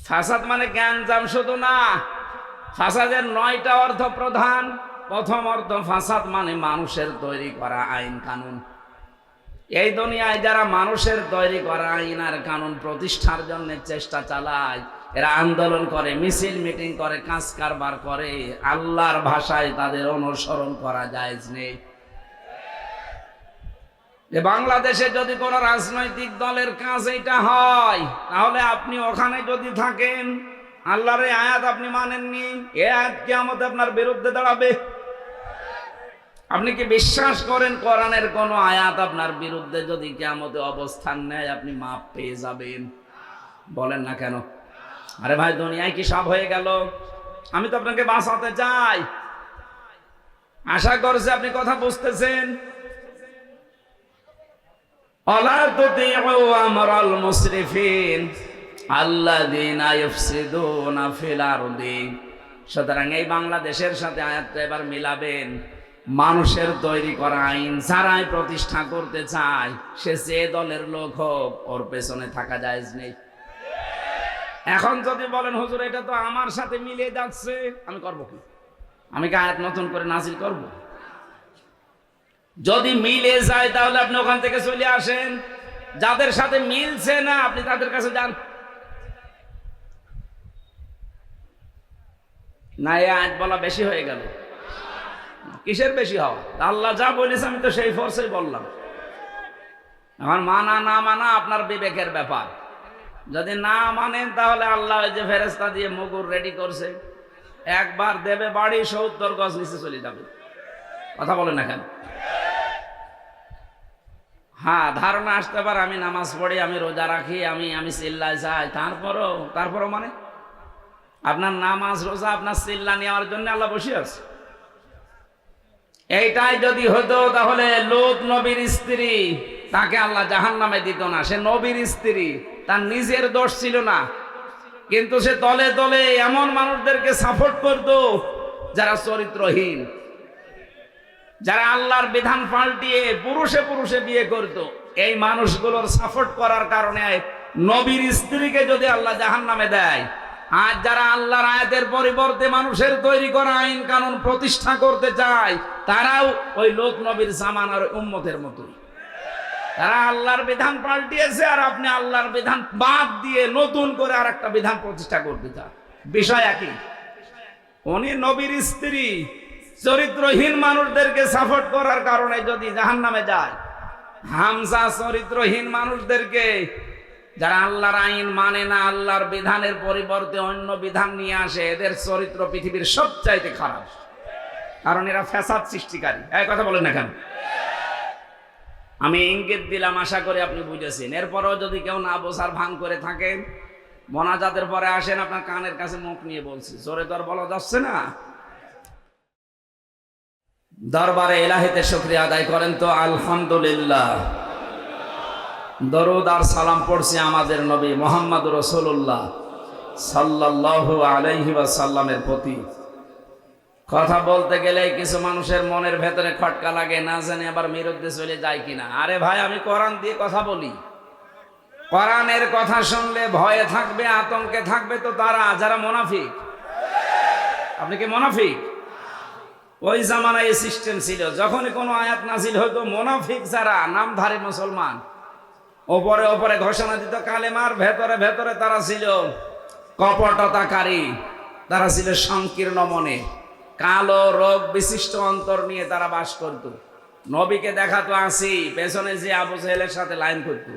ফাসাদ মানে জ্ঞানজাম শুধু না, ফাসাদের 9টা অর্থ প্রধান। প্রথম অর্থ, ফাসাদ মানে মানুষের তৈরি করা আইন কানুন। এই দুনিয়ায় যারা মানুষের তৈরি করা আইন আর কানুন প্রতিষ্ঠার জন্য চেষ্টা চালায়, এরা আন্দোলন করে, মিছিল মিটিং করে, কাজ কারবার করে, আল্লাহর ভাষায় তাদের অনুসরণ করা জায়েজ নেই। বাংলাদেশে যদি কোন রাজনৈতিক দলের কাজ এটা হয়, তাহলে আপনি ওখানে যদি থাকেন, আল্লাহর এই আয়াত আপনি মানেননি, এই আয়াত কিয়ামতে আপনার বিরুদ্ধে দাঁড়াবে। আপনি কি বিশ্বাস করেন কোরআনের কোন আয়াত আপনার বিরুদ্ধে যদি কিয়ামতে অবস্থান নেয় আপনি মাপ পেয়ে যাবেন? বলেন না কেন? আরে ভাই, দুনিয়ায় কি সব হয়ে গেল? আমি তো আপনাকে বাঁচাতে চাই, আশা করছি আপনি কথা বুঝতেছেন। আলা তুতিউ আমরাল মুসরিফিন আল্লাযীনা ইফসিদুনা ফিল আরদি। সুতরাং এই বাংলাদেশের সাথে আয়াতটা এবার মিলাবেন। মানুষের তৈরি করা আইন যারাই প্রতিষ্ঠা করতে চায়, সে যে দলের লোক হোক, ওর পেছনে থাকা জায়েজ নেই। এখন যদি বলেন হুজুর এটা তো আমার সাথে মিলে যাচ্ছে, আমি করব কি? আমি কি আয়াত নতুন করে নাজিল করব? যদি মিলে যায় তাহলে আপনি ওখান থেকে চলে আসেন। যাদের সাথে মিলছে না আপনি তাদের কাছে যান। না, এই আয়াত বলা বেশি হয়ে গেল। কিসের বেশি হওয়া? আল্লাহ যা বলেছে আমি তো সেই ফোর্সেই বললাম। এখন মানা না মানা আপনার বিবেকের ব্যাপার। যদি না মানেন তাহলে আল্লাহ যে ফেরেশতা দিয়ে মুগুর রেডি করছে, একবার দেবে বাড়ি, 70 গজ নিচে চলে যাবে। কথা বলেন না কেন? হ্যাঁ, ধারণা আসতে পারে আমি নামাজ পড়ি, আমি রোজা রাখি, আমি চিল্লায় যাই, তারপরও মানে আপনার নামাজ রোজা আপনার চিল্লা নেওয়ার জন্য আল্লাহ বসে আছে। এইটাই যদি হতো তাহলে লূত নবীর স্ত্রী, তাকে আল্লাহ জাহান্নামে দিত না। সে নবীর স্ত্রী, তার নিজের দোষ ছিল না, কিন্তু সে তলে তলে এমন মানুষদেরকে সাপোর্ট করত যারা চরিত্রহীন, যারা আল্লাহর বিধান পাল্টিয়ে পুরুষে পুরুষে বিয়ে করত। এই মানুষগুলোর সাপোর্ট করার কারণে নবীর স্ত্রীকে যদি আল্লাহ জাহান্নামে দেয়, আজ যারা আল্লাহর আয়াতের পরিবর্তে মানুষের তৈরি করা আইন কানুন প্রতিষ্ঠা করতে চায়, তারাও ওই লোক নবীর জামানার উম্মতের মতোই। তারা আল্লাহর বিধান পাল্টিয়েছে, আর আপনি আল্লাহর বিধান বাদ দিয়ে নতুন করে আর একটা বিধান প্রতিষ্ঠা করতে চান। বিষয় একই। উনি নবীর স্ত্রী, চরিত্রহীন মানুষদেরকে সাপোর্ট করার কারণে যদি জাহান্নামে যায়, হামজা চরিত্রহীন মানুষদেরকে, যারা আল্লাহর আইন মানে না, আল্লাহর বিধানের পরিবর্তে অন্য বিধান নিয়ে আসে, এদের চরিত্র পৃথিবীর সবচাইতে খারাপ, কারণ এরা ফ্যাসাদ সৃষ্টিকারী। এই কথা বলেন না কেন? আমি ইঙ্গিত দিলাম, আশা করি আপনি বুঝেছেন। এরপরেও যদি কেউ না বোঝার ভান করে থাকেন, মোনাজাতের পরে আসেন, আপনার কানের কাছে মুখ নিয়ে বলছি, জোরে তো আর বলা যাচ্ছে না। দরবারে ইলাহিতে শুকরিয়া আদায় করেন তো আলহামদুলিল্লাহ। দরুদ আর সালাম পড়ছি আমাদের নবী মুহাম্মদ রাসূলুল্লাহ সাল্লাল্লাহু আলাইহি ওয়াসাল্লামের প্রতি। কথা বলতে গেলে কিছু মানুষের মনের ভেতরে খটকা লাগে, না জানি আবার বিরুদ্ধে চলে যায় কিনা। আরে ভাই, আমি কোরআন দিয়ে কথা বলি। কোরআনের কথা শুনলে ভয়ে থাকবে, আতঙ্কে থাকবে তো তারা যারা মুনাফিক। আপনি কি মুনাফিক? ওই জামানায় এই সিস্টেম ছিল, যখনই কোনো আয়াত নাজিল হতো, মুনাফিক যারা নামধারী মুসলমান ওপরে ওপরে ঘোষণা দিত কালেমার, ভেতরে ভেতরে তারা ছিল কপটতাকারী, তারা ছিল সংকীর্ণ মনে, কালো রোগ বিশিষ্ট অন্তর নিয়ে তারা বাস করত। নবীকে দেখাতো আসি, পেছনে যে আবু জেহেলের সাথে লাইন করত।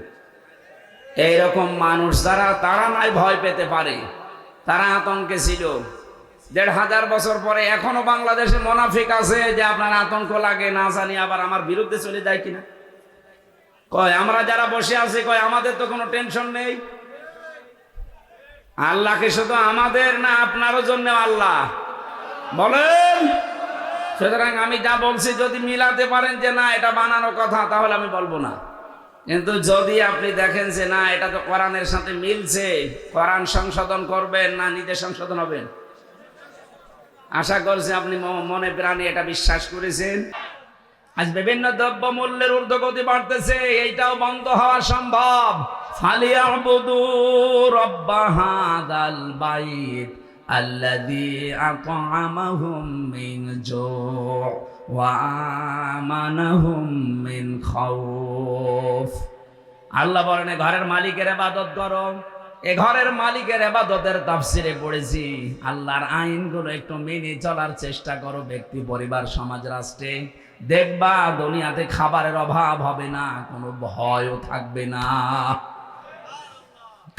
এইরকম মানুষ যারা, তারা নাই ভয় পেতে পারে, তারা আতঙ্কে ছিল। ১৫০০ বছর পরে এখনো বাংলাদেশে মুনাফিক আছে যে আপনার আতঙ্ক লাগে, না জানি আবার আমার বিরুদ্ধে চলে যায় কিনা। কয় আমরা যারা বসে আছি, কয় আমাদের তো কোনো টেনশন নেই। আল্লাহকে শুধু আমাদের না, আপনারও জন্য আল্লাহ বলেন। সুতরাং আমি যা বলছি যদি মিলাতে পারেন যে না এটা বানানো কথা, তাহলে আমি বলবো না। কিন্তু যদি আপনি দেখেন যে না এটা তো কোরআনের সাথে মিলছে, কোরআন সংশোধন করবেন না নিজে সংশোধন হবেন। আশা করছি আপনি মনে প্রাণে এটা বিশ্বাস করেছেন। আজ বিভিন্ন দ্রব্য মূল্যের ঊর্ধ্বগতি বাড়তেছে, এইটাও বন্ধ হওয়া সম্ভব। ফালিয়াবুদু رب هذا البيت الذي أطعمهم من جوع وآمنهم من خوف। আল্লাহ বলেন ঘরের মালিকের ইবাদত করো। এ ঘরের মালিকের ইবাদতের তাফসিরে পড়েছি আল্লাহর আইনগুলো একটু মেনে চলার চেষ্টা করো ব্যক্তি, পরিবার, সমাজ, রাষ্ট্রে। দেখবা দুনিয়াতে খাবারের অভাব হবে না, কোনো ভয়ও থাকবে না,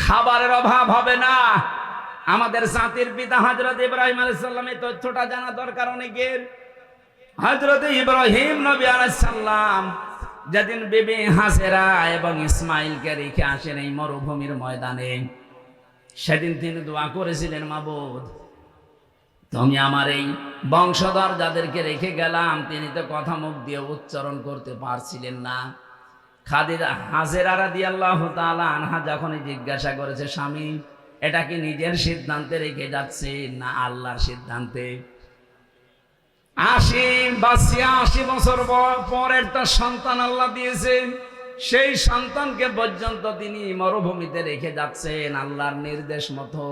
খাবারের অভাব হবে না। আমাদের জাতির পিতা হযরত ইব্রাহিম আলাইহিস সালামের তথ্যটা জানা দরকার অনেকের। হযরত ইব্রাহিম নবী আলাইহিস সালাম যেদিন বিবি হাজেরা এবং ইসমাইলকে রেখে আসেন এই মরুভূমির ময়দানে, সেদিন তিনি দোয়া করেছিলেন, মাবুদ তুমি আমার এই বংশধর যাদেরকে রেখে গেলাম, তিনি তো কথা মুখ দিয়ে উচ্চারণ করতে পারছিলেন না। খাদিজা হাজেরা রাদিয়াল্লাহু তাআলা আনহা যখনই জিজ্ঞাসা করেছে, স্বামী এটা কি নিজের সিদ্ধান্তে রেখে যাচ্ছে না আল্লাহর সিদ্ধান্তে? ৮০ বছর পর একটা সন্তান আল্লাহ দিয়েছেন, সেই সন্তানকে পর্যন্ত তিনি মরুভূমিতে রেখে যাচ্ছেন আল্লাহর নির্দেশ মতো।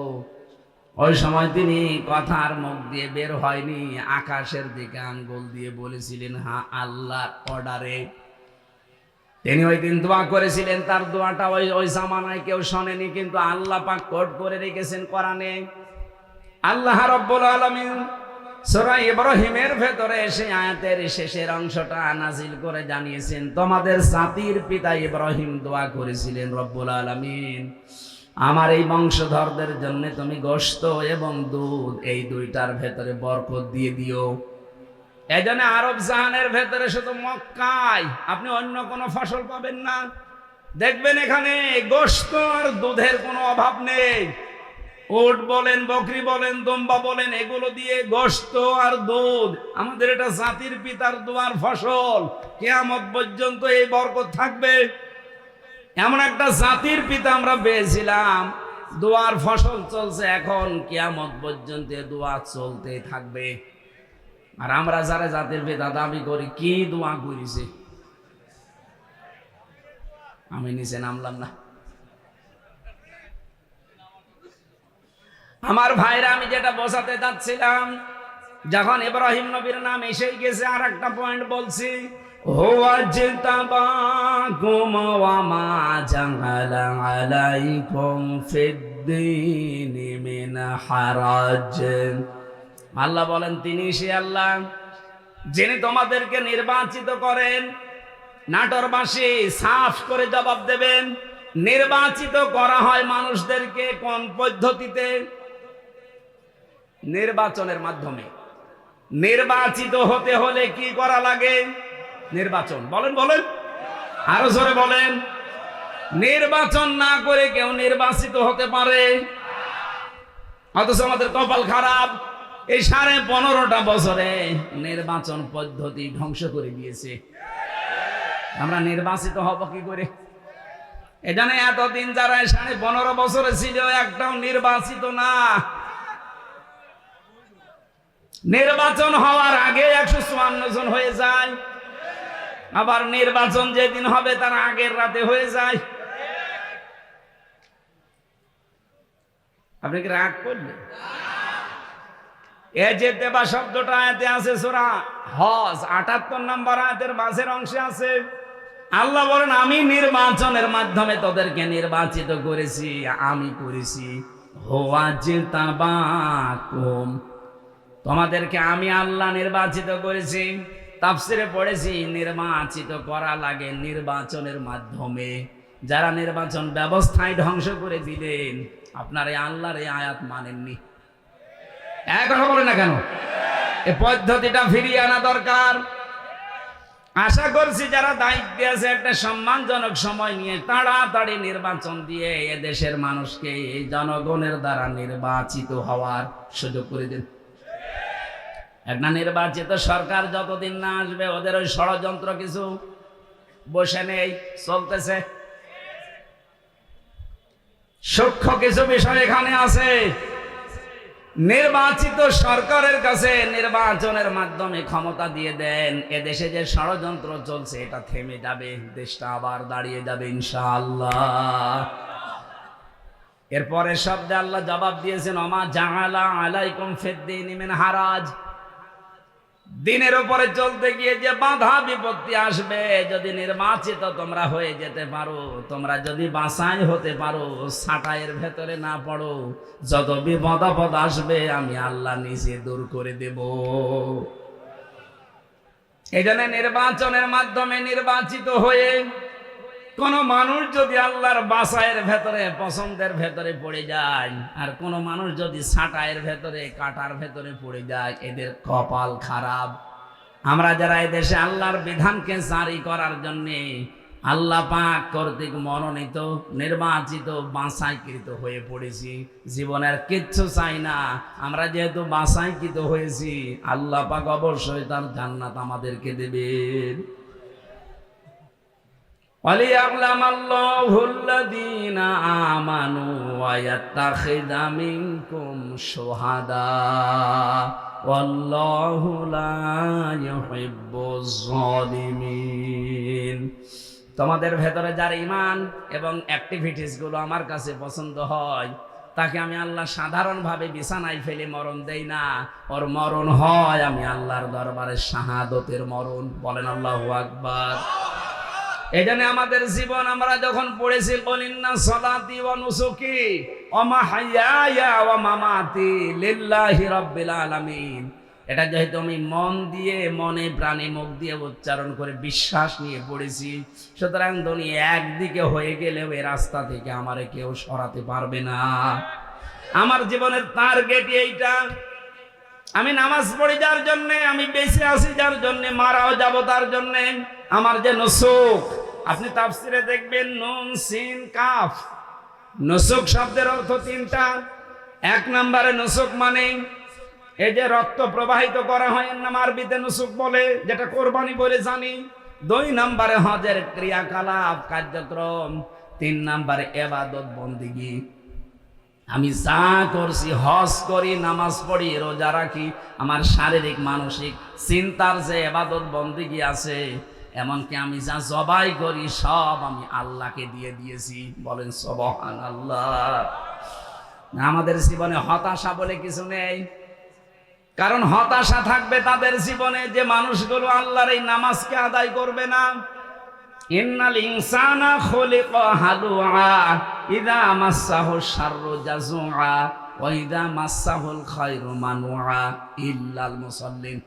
ওই সময় তিনি কথার মুখ দিয়ে বের হয়নি, আকাশের দিকে আঙ্গুল দিয়ে বলেছিলেন হ্যাঁ আল্লাহর অর্ডারে। তিনি ওই দিন দোয়া করেছিলেন, তার দোয়াটা ওই জামানায় কেউ শোনেনি, কিন্তু আল্লাহ পাক কোট করে রেখেছেন কোরআনে। আল্লাহ রাব্বুল আলামিন সূরা ইব্রাহিমের ভেতরে সেই আয়াতের শেষের অংশটা নাজিল করে জানিয়েছেন, তোমাদের জাতির পিতা ইব্রাহিম দোয়া করেছিলেন, রব্বুল আলামিন আমার এই বংশধরদের জন্য তুমি গোশত এবং দুধ এই দুইটার ভেতরে বরকত দিয়ে দিও। এজন্য আরব জাহানের ভেতরে শুধু মক্কায় আপনি অন্য কোনো ফসল পাবেন না, দেখবেন এখানে গোশত আর দুধের কোনো অভাব নেই। উট বলেন, বকরি বলেন, দুম্বা বলেন, এগুলো দিয়ে গোশত আর দুধ, আমাদের এটা জাতির পিতার দোয়ার ফসল, কিয়ামত পর্যন্ত এই বরকত থাকবে। এমন একটা জাতির পিতা আমরা পেয়েছিলাম, দোয়ার ফসল চলছে এখন, কিয়ামত পর্যন্ত দোয়া চলতে থাকবে। আর আমরা যারা জাতির পিতা দাবি করি, কি দোয়া করেছে? আমি নিচে নামলাম না। আমার ভাইরা, আমি যেটা বোঝাতে যাচ্ছিলাম, যখন ইব্রাহিম নবীর নাম এসেই গেছে, আর একটা পয়েন্ট বলছি, ওয়াজতাবাকুম ওয়া মা জাআলা আলাইকুম ফিদ্দীনি মিন হারাজ। আল্লাহ বলেন তিনি সে আল্লাহ যিনি তোমাদেরকে নির্বাচিত করেন। নাটোরবাসী সাফ করে জবাব দেবেন, নির্বাচিত করা হয় মানুষদেরকে কোন পদ্ধতিতে? নির্বাচনের মাধ্যমে। নির্বাচিত হতে হলে কি করা লাগে? নির্বাচন। বলেন বলেন, আরো জোরে বলেন। নির্বাচন না করে কেউ নির্বাচিত হতে পারে? অথচ আমাদের কপাল খারাপ, এই 15.5 বছরে নির্বাচন পদ্ধতি ধ্বংস করে দিয়েছে। আমরা নির্বাচিত হব কি করে? এখানে এতদিন যারা 15.5 বছরে ছিল, একটাও নির্বাচিত না। নির্বাচন হওয়ার আগে 154 জন হয়ে যায়, আবার নির্বাচন যেদিন হবে তার আগের রাতে হয়ে যায়। আপনি কি রাগ করলেন? এ যে দেবা শব্দটা আয়াতে আছে সূরা হজ 78 নম্বর আয়াতের মাঝের অংশে আছে। আল্লাহ বলেন আমি নির্বাচনের মাধ্যমে তোদেরকে নির্বাচিত করেছি, আমি করেছি। ওয়াজতাবাকুম, তোমাদেরকে আমি আল্লাহ নির্বাচিত করেছি। তাফসিরে পড়েছি নির্বাচিত করা লাগে নির্বাচনের মাধ্যমে। যারা নির্বাচন ব্যবস্থায় ধ্বংস করে দিলেন, আপনার এই আল্লাহর এই আয়াত মানেননি। কথা বলে না কেন? এই পদ্ধতিটা ফিরিয়ে আনা দরকার। আশা করছি যারা দায়িত্বে আছে একটা সম্মানজনক সময় নিয়ে তাড়াতাড়ি নির্বাচন দিয়ে এদেশের মানুষকে এই জনগণের দ্বারা নির্বাচিত হওয়ার সুযোগ করে দিন। একটা নির্বাচিত সরকার যতদিন না আসবে, ওদের ওই ষড়যন্ত্র কিছু বসে নেই, চলতেছে। সূক্ষ্ম কিছু বিষয় এখানে আছে। নির্বাচিত সরকারের কাছে নির্বাচনের মাধ্যমে ক্ষমতা দিয়ে দেন, এদেশে যে ষড়যন্ত্র চলছে এটা থেমে যাবে, দেশটা আবার দাঁড়িয়ে যাবে ইনশাআল্লাহ। এরপরে শব্দে আল্লাহ জবাব দিয়েছেন, ওমা জাআলা আলাইকুম ফিদ্দীনি মিন হারাজ। দিনের উপরে চলতে গিয়ে যে বাধা বিপত্তি আসবে, যদি নির্বাচিত তোমরা হয়ে যেতে পারো, তোমরা যদি বাছাই হতে পারো, ছাঁটাইয়ের ভেতরে না পড়ো, যত বিপদ আপদ আসবে আমি আল্লাহ নিজে দূর করে দেব। এই জন্য নির্বাচনের মাধ্যমে নির্বাচিত হয়ে কোন মানুষ যদি আল্লাহর বাছাইয়ের ভেতরে পছন্দের ভেতরে পড়ে যায়, আর কোন মানুষ যদি ছাঁটাইয়ের ভেতরে কাটার ভেতরে পড়ে যায়, এদের কপাল খারাপ। আমরা যারা এই দেশে আল্লাহর বিধানকে জারি করার জন্য আল্লাহ পাক কর্তৃক মনোনীত, নির্বাচিত, বাছাইকৃত হয়ে পড়েছি, জীবনের কিচ্ছু চাই না। আমরা যেহেতু বাছাইকৃত হয়েছি, আল্লাহ পাক অবশ্যই তার জান্নাত আমাদেরকে দেবেন। وَلِيَعْلَمَ اللَّهُ الَّذِينَ آمَنُوا وَيَتَّخِذَ مِنكُمْ شُهَدَاءَ وَاللَّهُ لَا يُحِبُّ الظَّالِمِينَ। তোমাদের ভেতরে যার ঈমান এবং অ্যাক্টিভিটিস গুলো আমার কাছে পছন্দ হয়, তাকে আমি আল্লাহ সাধারণভাবে বিছানায় ফেলে মরণ দেই না, ওর মরণ হয় আমি আল্লাহর দরবারে শাহাদতের মরণ। বলেন আল্লাহু আকবার। এখানে আমাদের জীবন আমরা যখন পড়েছি, বলিন্না সলাতি ওয়া নুসুকি ওয়া মাহইয়ায়া ওয়া মামাতি লিল্লাহি রাব্বিল আলামিন, এটা যেহেতু আমি মন দিয়ে, মনে প্রাণে মুখ দিয়ে উচ্চারণ করে বিশ্বাস নিয়ে পড়েছি, সুতরাং দুনিয়া একদিকে হয়ে গেলেও এই রাস্তা থেকে আমারে কেউ সরাতে পারবে না। আমার জীবনের টার্গেট এইটা। আমি নামাজ পড়ি যার জন্য, আমি বেঁচে আছি যার জন্য, মারাও যাব তার জন্য। আমার যে নুসুক, আপনি তাফসিরে দেখবেন নুন সিন কাফ, নুসুক শব্দের অর্থ তিনটা। এক নম্বরে নুসুক মানে এই যে রক্ত প্রবাহিত করা হয়, এর নাম আরবিতে নুসুক বলে, যেটা কোরবানি বলে জানি। দুই নম্বরে হজের ক্রিয়াকলাপ কার্যক্রম। তিন নম্বরে ইবাদত বন্দেগী। আমি যা করছি, হজ করি, নামাজ পড়ি, রোজা রাখি, আমার শারীরিক মানসিক চিন্তার যে ইবাদত বন্দেগী আছে, এমনকি আমি যা জবাই করি সব আমি আল্লাহকে দিয়ে দিয়েছি। বলেন সুবহানাল্লাহ। আমাদের জীবনে হতাশা বলে কিছু নেই, কারণ হতাশা থাকবে তাদের জীবনে যে মানুষগুলো আল্লাহর এই নামাজকে আদায় করবে না। ইন্নাল ইনসানা খুলিকা হালুআ ইযা মাসসাহু শাররু জাযুআ ওয়া ইযা মাসসাহুল খায়রু মানুআ ইল্লাল মুসাল্লিন।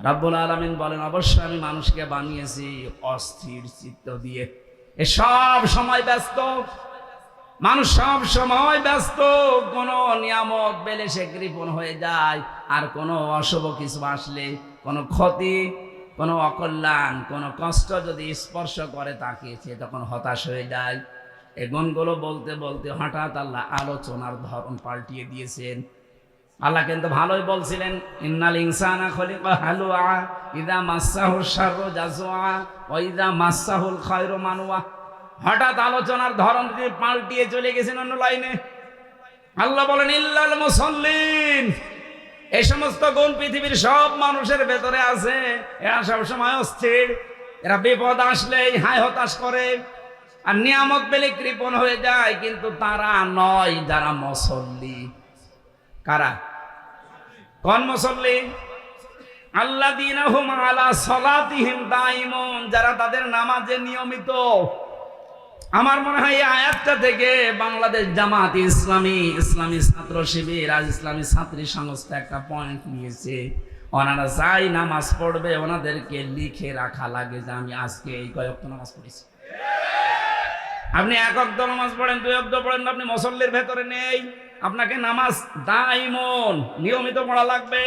রাব্বুল আলামিন বলেন, অবশ্যই আমি মানুষকে বানিয়েছি অস্থির চিত্ত দিয়ে। এ সব সময় ব্যস্ত মানুষ, সব সময় ব্যস্ত। কোনো নিয়ামত পেলে সে কৃপণ হয়ে যায়, আর কোনো অশুভ কিছু আসলে, কোনো ক্ষতি, কোনো অকল্যাণ, কোনো কষ্ট যদি স্পর্শ করে তাকে, সে তখন হতাশ হয়ে যায়। এই গুণগুলো বলতে বলতে হঠাৎ আল্লাহ আলোচনার ধরন পাল্টিয়ে দিয়েছেন। আল্লাহ কিন্তু ভালোই বলছিলেন, ইন্নাল ইনসানা খুলিকা হালুআ ইযা মাসসাহু শাররু জাযুআ ওয়া ইযা মাসসাহুল খায়রু মানুআ। হঠাৎ আলোচনার ধরন দিয়ে পাল্টিয়ে চলে গেছেন অন্য লাইনে। আল্লাহ বলেন, ইল্লাল মুসাল্লিন। এই সমস্ত গুণ পৃথিবীর সব মানুষের ভেতরে আছে। এরা সবসময় অস্থির, এরা বিপদ আসলেই হায় হতাশ করে, আর নিয়ামত পেলে কৃপণ হয়ে যায়। কিন্তু তারা নয় যারা মুসল্লি। কারা? কোন মুসল্লি? আল্লাযীনা হুম আলা সালাতিহিম দাইমুন, যারা তাদের নামাজে নিয়মিত। আমার মনে হয় এই আয়াতটা থেকে বাংলাদেশ জামাত ইসলামী, ইসলামী ছাত্র শিবির, আজ ইসলামী ছাত্রী সংস্থা একটা পয়েন্ট নিয়েছে। ওনারা যাই নামাজ পড়বে ওনাদেরকে লিখে রাখা লাগে যে আমি আজকে এই কয়েকটা নামাজ পড়েছি। আপনি এক ওয়াক্ত নামাজ পড়েন, দুই ওয়াক্ত পড়েন, আপনি মুসল্লির ভেতরে নেই। আপনাকে নামাজ দাইমন নিয়মিত পড়া লাগবে।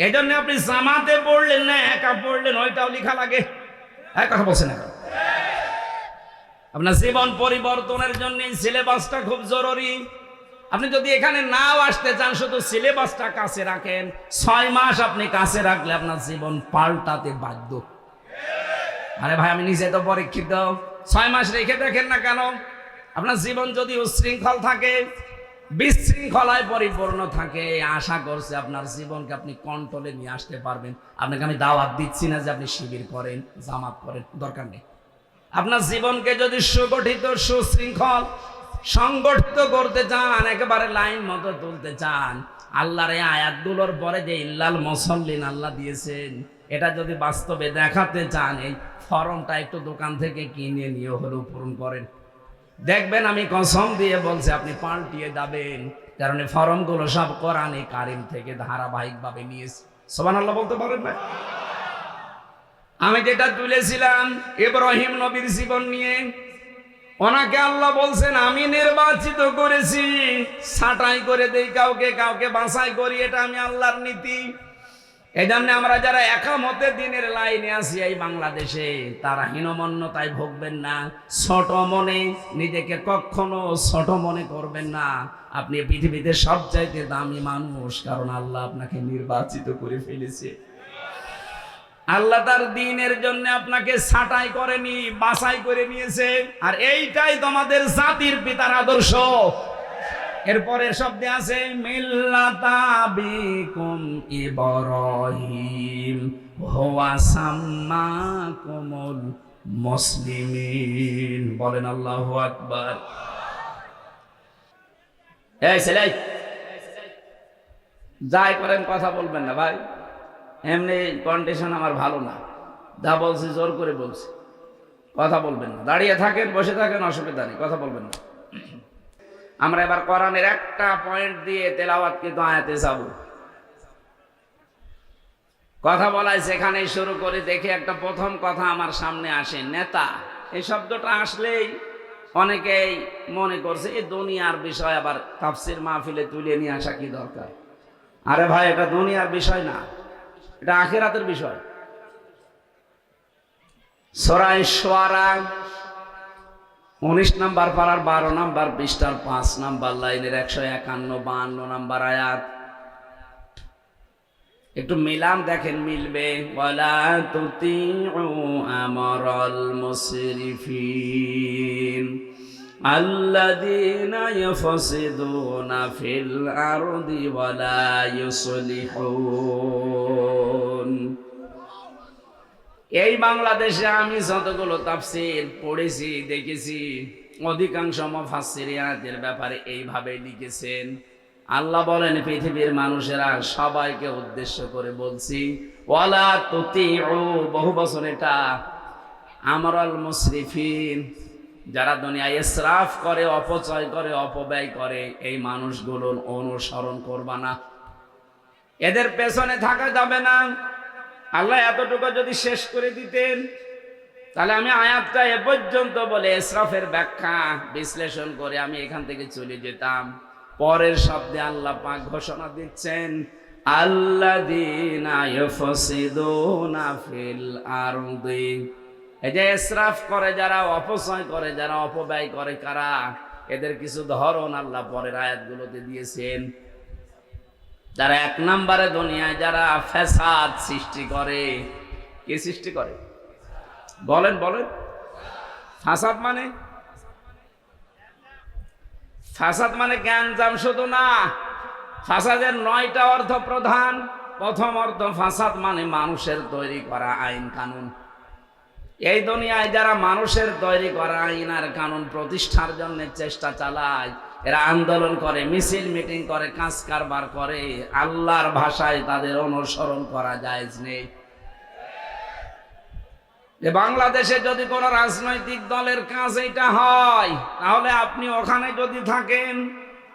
এই জন্য আপনি জামাতে পড়লেন না একা পড়লেন, ওইটাও লেখা লাগে। এক কথা বলছেন এখন। আপনার জীবন পরিবর্তনের জন্য সিলেবাসটা খুব জরুরি। আপনি যদি এখানে নাও আসতে চান, শুধু সিলেবাসটা কাছে রাখেন, 6 মাস আপনি কাছে রাখলে আপনার জীবন পাল্টাতে বাধ্য। আরে ভাই, আমি নিজে তো পরীক্ষিত। 6 মাস রেখে দেখেন না কেন? আপনার জীবন যদি উচ্ছৃঙ্খল থাকে, বিশৃঙ্খলায় পরিপূর্ণ থাকে, আশা করছে আপনার জীবনকে আপনি কন্ট্রোলে নিয়ে আসতে পারবেন। আপনাকে আমি দাওয়াত দিচ্ছি না যে আপনি শিবির করেন, জামাত করেন, দরকার নেই। আপনার জীবনকে যদি সুগঠিত, সুশৃঙ্খল, সংগঠিত করতে চান, একেবারে লাইন মতো তুলতে চান, আল্লাহর এই আয়াতগুলোর পরে যে ইল্লাল মুসাল্লিন আল্লাহ দিয়েছেন, এটা যদি বাস্তবে দেখাতে চান, এই ফর্মটা একটু দোকান থেকে কিনে নিয়ে হলেও পূরণ করেন। দেখবেন আমি কসম দিয়ে বলছি আপনি পাল্টিয়ে যাবেন, কারণ এই ফর্মগুলো সব কোরআনে কারিম থেকে ধারাবাহিকভাবে নিয়েছে। সুবহানাল্লাহ বলতে পারেন না? আমি যেটা তুলেছিলাম ইব্রাহিম নবীর জীবন নিয়ে, ওনাকে আল্লাহ বলছেন আমি নির্বাচিত করেছি, ছাঁটাই করে দেই কাউকে, কাউকে বাছাই করি, এটা আমি আল্লাহর নীতি। এই জন্য আমরা যারা একামতে দিনের লাইনে আছি এই বাংলাদেশে, তারা হীনমন্যতায় ভুগবেন না, ছোট মনে নিজেকে কখনো ছোট মনে করবেন না। আপনি পৃথিবীতে সবচাইতে দামি মানুষ, কারণ আল্লাহ আপনাকে নির্বাচিত করে ফেলেছে। আল্লাহ তার দ্বীনের জন্য আপনাকে ছাঁটাই করেনি, বাছাই করে নিয়েছে। আর এইটাই তোমাদের জাতির পিতার আদর্শ। এরপরের শব্দে আছে মিল্লাতা বিকুম ইব্রাহিম হুয়া সাম্মাকুমুল মুসলিমিন। বলেন আল্লাহু আকবার। এই ছেলে, যাই করেন কথা বলবেন না ভাই, এমনি কন্ডিশন আমার ভালো না, যা বলছি জোর করে বলছি, কথা বলবেন না। দাঁড়িয়ে থাকেন, বসে থাকেন, অসুবিধা নেই, কথা বলবেন না। আমরা এবার কোরআনের একটা পয়েন্ট দিয়ে তেলাওয়াত কিন্তু আয়াতে যাব। কথা বলাই সেখানেই শুরু করে। দেখে একটা প্রথম কথা আমার সামনে আসে, নেতা। এই শব্দটা আসলেই অনেকেই মনে করছে এই দুনিয়ার বিষয়, আবার তাফসীর মাহফিলে তুলে নিয়ে আসা কি দরকার? আরে ভাই, এটা দুনিয়ার বিষয় না, এটা আখিরাতের বিষয়। সূরা শুআরা 19 নম্বর পারার 12 নম্বর পৃষ্ঠার 5 নম্বর লাইনের 151-52 নম্বর আয়াত। একটু মিলান, দেখেন মিলবে। ওয়ালা তুতিউ আমরাল মুসরিফিন আল্লাযীনা ইয়াফসিদুনা ফিল আরদি ওয়ালা ইউসলিহুন। এই বাংলাদেশে আমি যতগুলো তাফসীর পড়েছি, দেখেছি, অধিকাংশ মুফাসসিরিনের ব্যাপারে এইভাবে লিখেছেন। আল্লাহ বলেন পৃথিবীর মানুষেরা সবাইকে উদ্দেশ্য করে বলছি, ওয়ালা তুতিউ, বহু বছর এটা, আমরাল মুসরিফিন, যারা দুনিয়ায় ইসরাফ করে, অপচয় করে, অপব্যয় করে, এই মানুষগুলোর অনুসরণ করবা না, এদের পেছনে থাকা যাবে না। আল্লাহ এতটুকু যদি শেষ করে দিতেন, তাহলে আমি আয়াতটা এ পর্যন্ত বলে ইসরাফের ব্যাখ্যা বিশ্লেষণ করে আমি এখান থেকে চলে যেতাম। পরের শব্দে আল্লাহ পাক ঘোষণা দিচ্ছেন, আল্লাযীনা ইউফসিদুনা ফিল আরদি। এই যে ইসরাফ করে যারা, অপচয় করে যারা, অপব্যয় করে কারা, এদের কিছু ধরন আল্লাহ পরের আয়াতগুলোতে দিয়েছেন। যারা 1 নম্বরে দুনিয়ায় যারা ফ্যাসাদ সৃষ্টি করে। কি সৃষ্টি করে? বলেন বলেন। ফাসাদ মানে, ফাসাদ মানে জ্ঞানজাম শুধু না, ফাসাদের 9টা অর্থ প্রধান। প্রথম অর্থ, ফাসাদ মানে মানুষের তৈরি করা আইন কানুন। এই দুনিয়ায় যারা মানুষের তৈরি করা আইন আর কানুন প্রতিষ্ঠার জন্য চেষ্টা চালায়, এরা আন্দোলন করে, মিছিল মিটিং করে, কাজ কারবার করে, আল্লাহর ভাষায় তাদের অনুসরণ করা জায়েজ নেই। বাংলাদেশে যদি কোন রাজনৈতিক দলের কাজ এটা হয়, তাহলে আপনি ওখানে যদি থাকেন,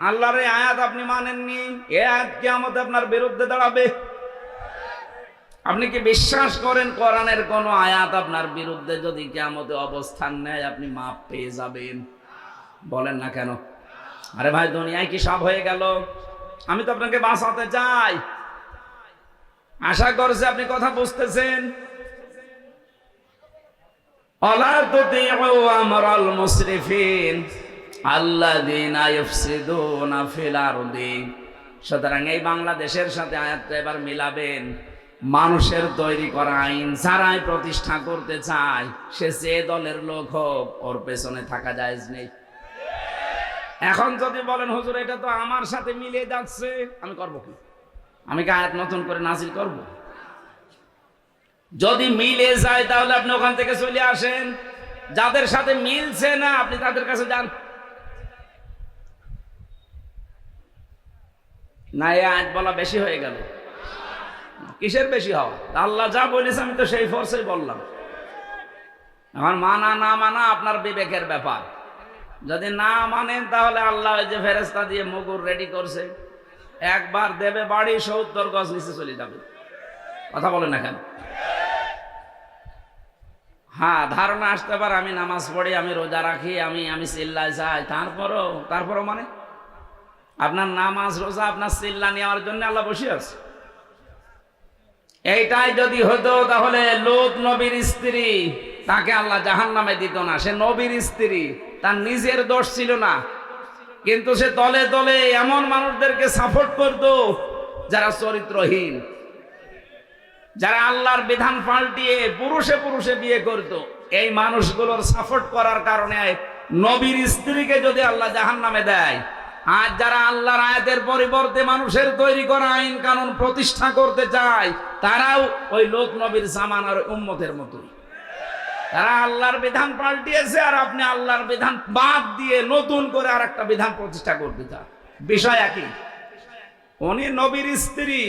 আল্লাহর এই আয়াত আপনি মানেননি, এই আয়াত কিয়ামতে আপনার বিরুদ্ধে দাঁড়াবে। আপনি কি বিশ্বাস করেন কোরআনের কোন আয়াত আপনার বিরুদ্ধে যদি কিয়ামতে অবস্থান নেয়, আপনি মাপ পেয়ে যাবেন? বলেন না কেন? আরে ভাই, দুনিয়ায় কি সব হয়ে গেল? আমি তো আপনাকে বাঁচাতে চাই, আশা করছি আপনি কথা বুঝতেছেন। আলা তুতিউ আমরাল মুসরিফিন আল্লাযীনা ইউফসিদুনা ফিল আরদি। সুতরাং এই বাংলাদেশের সাথে আয়াতটা এবার মিলাবেন। মানুষের তৈরি করা আইন যারাই প্রতিষ্ঠা করতে চায়, সে যে দলের লোক হোক, ওর পেছনে থাকা জায়েজ নেই। এখন যদি বলেন হুজুর এটা তো আমার সাথে মিলে যাচ্ছে, আমি করব কি? আমি কি আয়াত নতুন করে নাজিল করব? যদি মিলে যায় তাহলে আপনি ওখান থেকে চলে আসেন। যাদের সাথে মিলছে না, আপনি তাদের কাছে যান। না এ আজ বলা বেশি হয়ে গেল? কিসের বেশি হওয়া? আল্লাহ যা বলেছে আমি তো সেই ফোর্সেই বললাম। এখন মানা না মানা আপনার বিবেকের ব্যাপার। যদি না মানেন তাহলে আল্লাহ ওই যে ফেরেশতা দিয়ে মুগুর রেডি করছে, একবার দেবে বাড়ি 70 গজ নিচে চলে যাবে। কথা বলেন না কেন? হ্যাঁ, ধারণা আসতে পারে আমি নামাজ পড়ি, আমি রোজা রাখি, আমি চিল্লাই যাই, তারপরও মানে আপনার নামাজ রোজা আপনার চিল্লা নেওয়ার জন্য আল্লাহ বসে আছে। এইটাই যদি হতো তাহলে লূত নবীর স্ত্রী, তাকে আল্লাহ জাহান্নামে দিত না। সে নবীর স্ত্রী, তার নিজের দোষ ছিল না, কিন্তু সে তলে তলে এমন মানুষদেরকে সাপোর্ট করত যারা চরিত্রহীন, যারা আল্লাহর বিধান পাল্টিয়ে পুরুষে পুরুষে বিয়ে করত। এই মানুষগুলোর সাপোর্ট করার কারণে নবীর স্ত্রীকে যদি আল্লাহ জাহান্নামে দেয়, আজ যারা আল্লাহর আয়াতের পরিবর্তে মানুষের তৈরি করা আইন কানুন প্রতিষ্ঠা করতে চায়, তারাও ওই লোক নবীর জামানার উম্মতের মতোই। তারা আল্লাহর বিধান পাল্টিয়েছে, আর আপনি আল্লাহর বিধান বাদ দিয়ে নতুন করে আর একটা বিধান প্রতিষ্ঠা করতে চান। বিষয় একই। উনি নবীর স্ত্রী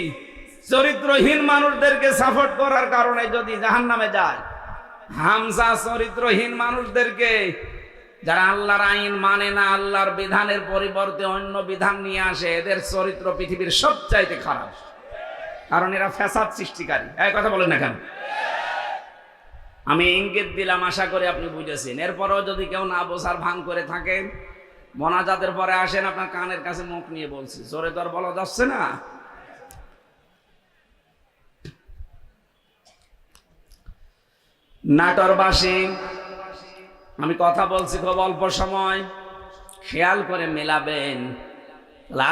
চরিত্রহীন মানুষদেরকে সাপোর্ট করার কারণে যদি জাহান্নামে যায়, হামজা চরিত্রহীন মানুষদেরকে, যারা আল্লাহর আইন মানে না, আল্লাহর বিধানের পরিবর্তে অন্য বিধান নিয়ে আসে, এদের চরিত্র পৃথিবীর সবচাইতে খারাপ, কারণ এরা ফ্যাসাদ সৃষ্টিকারী। এই কথা বলেন না কেন? আমি ইঙ্গিত দিলাম, আশা করি আপনি বুঝেছেন। এরপরেও যদি কেউ না বোঝার ভান করে থাকেন, মোনাজাতের পরে আসেন, আপনার কানের কাছে মুখ নিয়ে বলছি, জোরে তো আর বলা যাচ্ছে না। নাটোরবাসী, আমি কথা বলছি খুব অল্প সময়, খেয়াল করে মেলাবেন।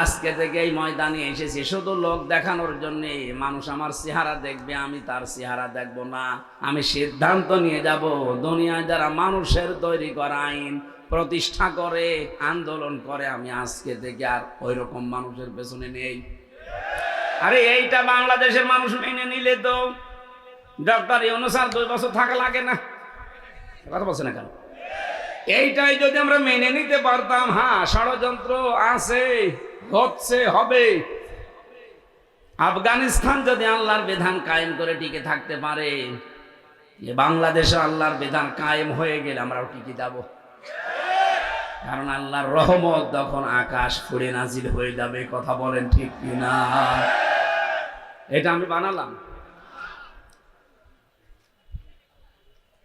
আজকে থেকে এই ময়দানে এসেছি শুধু লোক দেখানোর জন্য। মানুষ আমার চেহারা দেখবে, আমি তার চেহারা দেখব না। আমি সিদ্ধান্ত নিয়ে যাব, দুনিয়ায় যারা মানুষের তৈরি করা আইন প্রতিষ্ঠা করে, আন্দোলন করে, আমি আজকে থেকে আর ওই রকম মানুষের পেছনে নেই। আরে এইটা বাংলাদেশের মানুষ মেনে নিলে তো ডক্টর ইউনূস আর 2 বছর থাকা লাগে না। কথা বলছে না কেন? এইটাই যদি আমরা মেনে নিতে পারতাম, হ্যাঁ ষড়যন্ত্র আছে, হচ্ছে, হবে। আফগানিস্তান যদি আল্লাহর বিধান কায়েম করে টিকে থাকতে পারে, বাংলাদেশে আল্লাহর বিধান কায়েম হয়ে গেলে আমরাও টিকে যাব। কারণ আল্লাহর রহমত তখন আকাশ ফুঁড়ে নাজিল হয়ে যাবে। কথা বলেন ঠিক কিনা? এটা আমি বানালাম।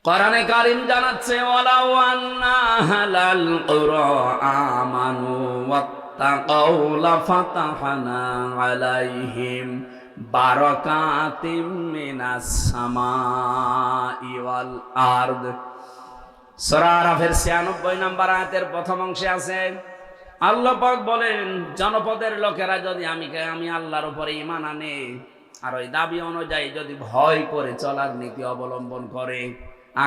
কোরআনে কারীম জানাচ্ছে, ওয়ালাউ আন্না আহলাল কুরা আমানু ওয়াত্তাকাউ লাফাতাহনা আলাইহিম বারাকাতিম মিনাস সামাই ওয়াল আরদ। সূরা আরাফের 96 নম্বর আয়াতের প্রথম অংশে আছে, আল্লাহ পাক বলেন, জনপদের লোকেরা যদি আমি আল্লাহর উপরে ঈমান আনে, আর ওই দাবি অনুযায়ী যদি ভয় করে চলার নীতি অবলম্বন করে,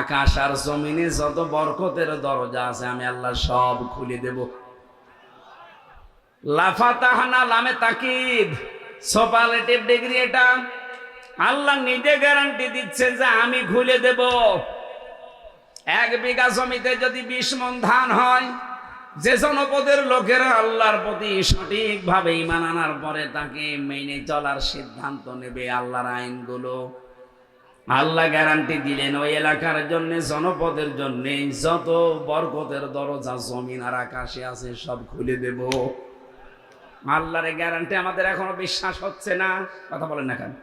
আকাশ আর জমিনে যত বরকতের দরজা আছে আমি আল্লাহ সব খুলে দেব। লাফাতাহনা, লামে তাকিদ, সুপারলেটিভ ডিগ্রি। এটা আল্লাহ নিজে গ্যারান্টি দিচ্ছেন যে আমি খুলে দেব। 1 বিঘা জমিতে যদি 20 মণ ধান হয়, যে জনপদের লোকেরা আল্লাহর প্রতি সঠিকভাবে ঈমান আনার পরে তাকে মেনে চলার সিদ্ধান্ত নেবে, আল্লাহর আইনগুলো, আল্লাহ গ্যারান্টি দিলেন ওই এলাকার জন্য, জনপদের জন্য যত বরকতের দরজা জমিন আর আকাশে আছে সব খুলে দেব। আল্লাহর গ্যারান্টি আমাদের এখনো বিশ্বাস হচ্ছে না। কথা বলেন না কেন?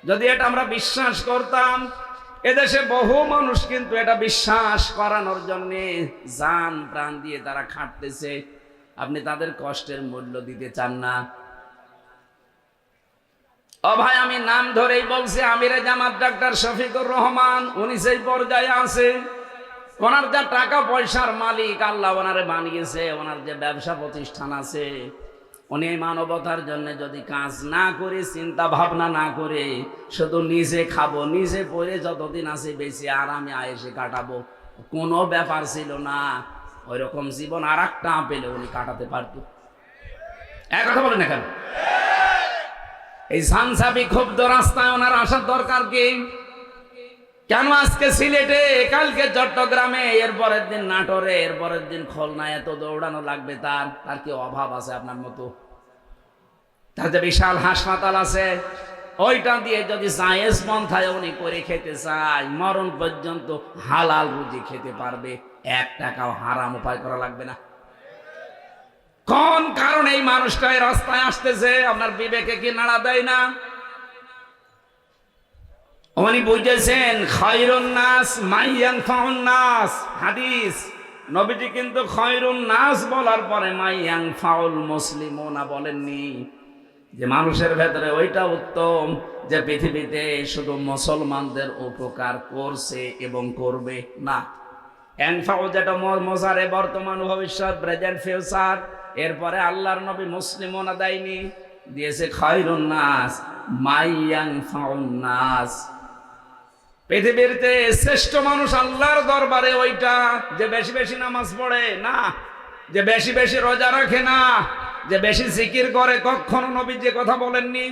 যদি এটা আমরা বিশ্বাস করতাম, এদেশে বহু মানুষ কিন্তু এটা বিশ্বাস করানোর জন্য জান প্রাণ দিয়ে তারা খাটতেছে। আপনি তাদের কষ্টের মূল্য দিতে চান না। ও ভাই, আমি নাম ধরেই বলছি, আমিরে জামাত ডাক্তার শফিকুর রহমান, উনি সেই পর্যায়ে আছে। ওনার যা টাকা পয়সার মালিক, আল্লাহ ওনারে বানিয়েছে, ওনার যে ব্যবসা প্রতিষ্ঠান আছে, উনি মানবতার জন্য যদি কাজ না করে, চিন্তা ভাবনা না করে, শুধু নিজে খাবো, নিজে পরে যতদিন আছে বেশি আরামে আয়েসে কাটাবো, কোনো ব্যাপার ছিল না। ওই রকম জীবন আর একটা পেলে উনি কাটাতে পারত। এক কথা বলেন না কেন? এই ঝানসাবি ক্ষুব্ধ রাস্তায় ওনার আসার দরকার কি? কেন আজকে সিলেটে, কালকে চট্টগ্রামে, এরপরের দিন নাটোরে, এরপরের দিন খুলনায় এত দৌড়ানো লাগবে? তার কি অভাব আছে আপনার মতো? তাতে বিশাল হাসপাতাল আছে, ওইটা দিয়ে যদি জায়েজ পন্থায় উনি করে খেতে চায়, মরণ পর্যন্ত হালাল রুজি খেতে পারবে, 1 টাকাও হারাম উপায় করা লাগবে না। কোন কারণে এই মানুষটা এই রাস্তায় আসতেছে? আপনার বিবেকে কি নাড়া দেয় না? উনি বুঝেছেন খায়রুন নাস মাইয়ানফাউন নাস, হাদিস। নবীজি কিন্তু খায়রুন নাস বলার পরে মাইয়ানফাউল মুসলিমুনা বলেননি, যে মানুষের ভেতরে ওইটা উত্তম যে পৃথিবীতে শুধু মুসলমানদের উপকার করছে এবং করবে না। এনফাউ যেটা মোজারে বর্তমান ভবিষ্যৎ, প্রেজেন্ট ফিউচার, এরপরে আল্লাহর নবী মুসলিমুনা দেয়নি, দিয়েছে খায়রুন নাস মাইয়ানফাউন নাস। পৃথিবীতে শ্রেষ্ঠ মানুষ আল্লাহর দরবারে ওইটা যে বেশি বেশি নামাজ পড়ে না, যে বেশি বেশি রোজা রাখে না, যে বেশি জিকির করে। কখনো নবী যে কথা বলেননি,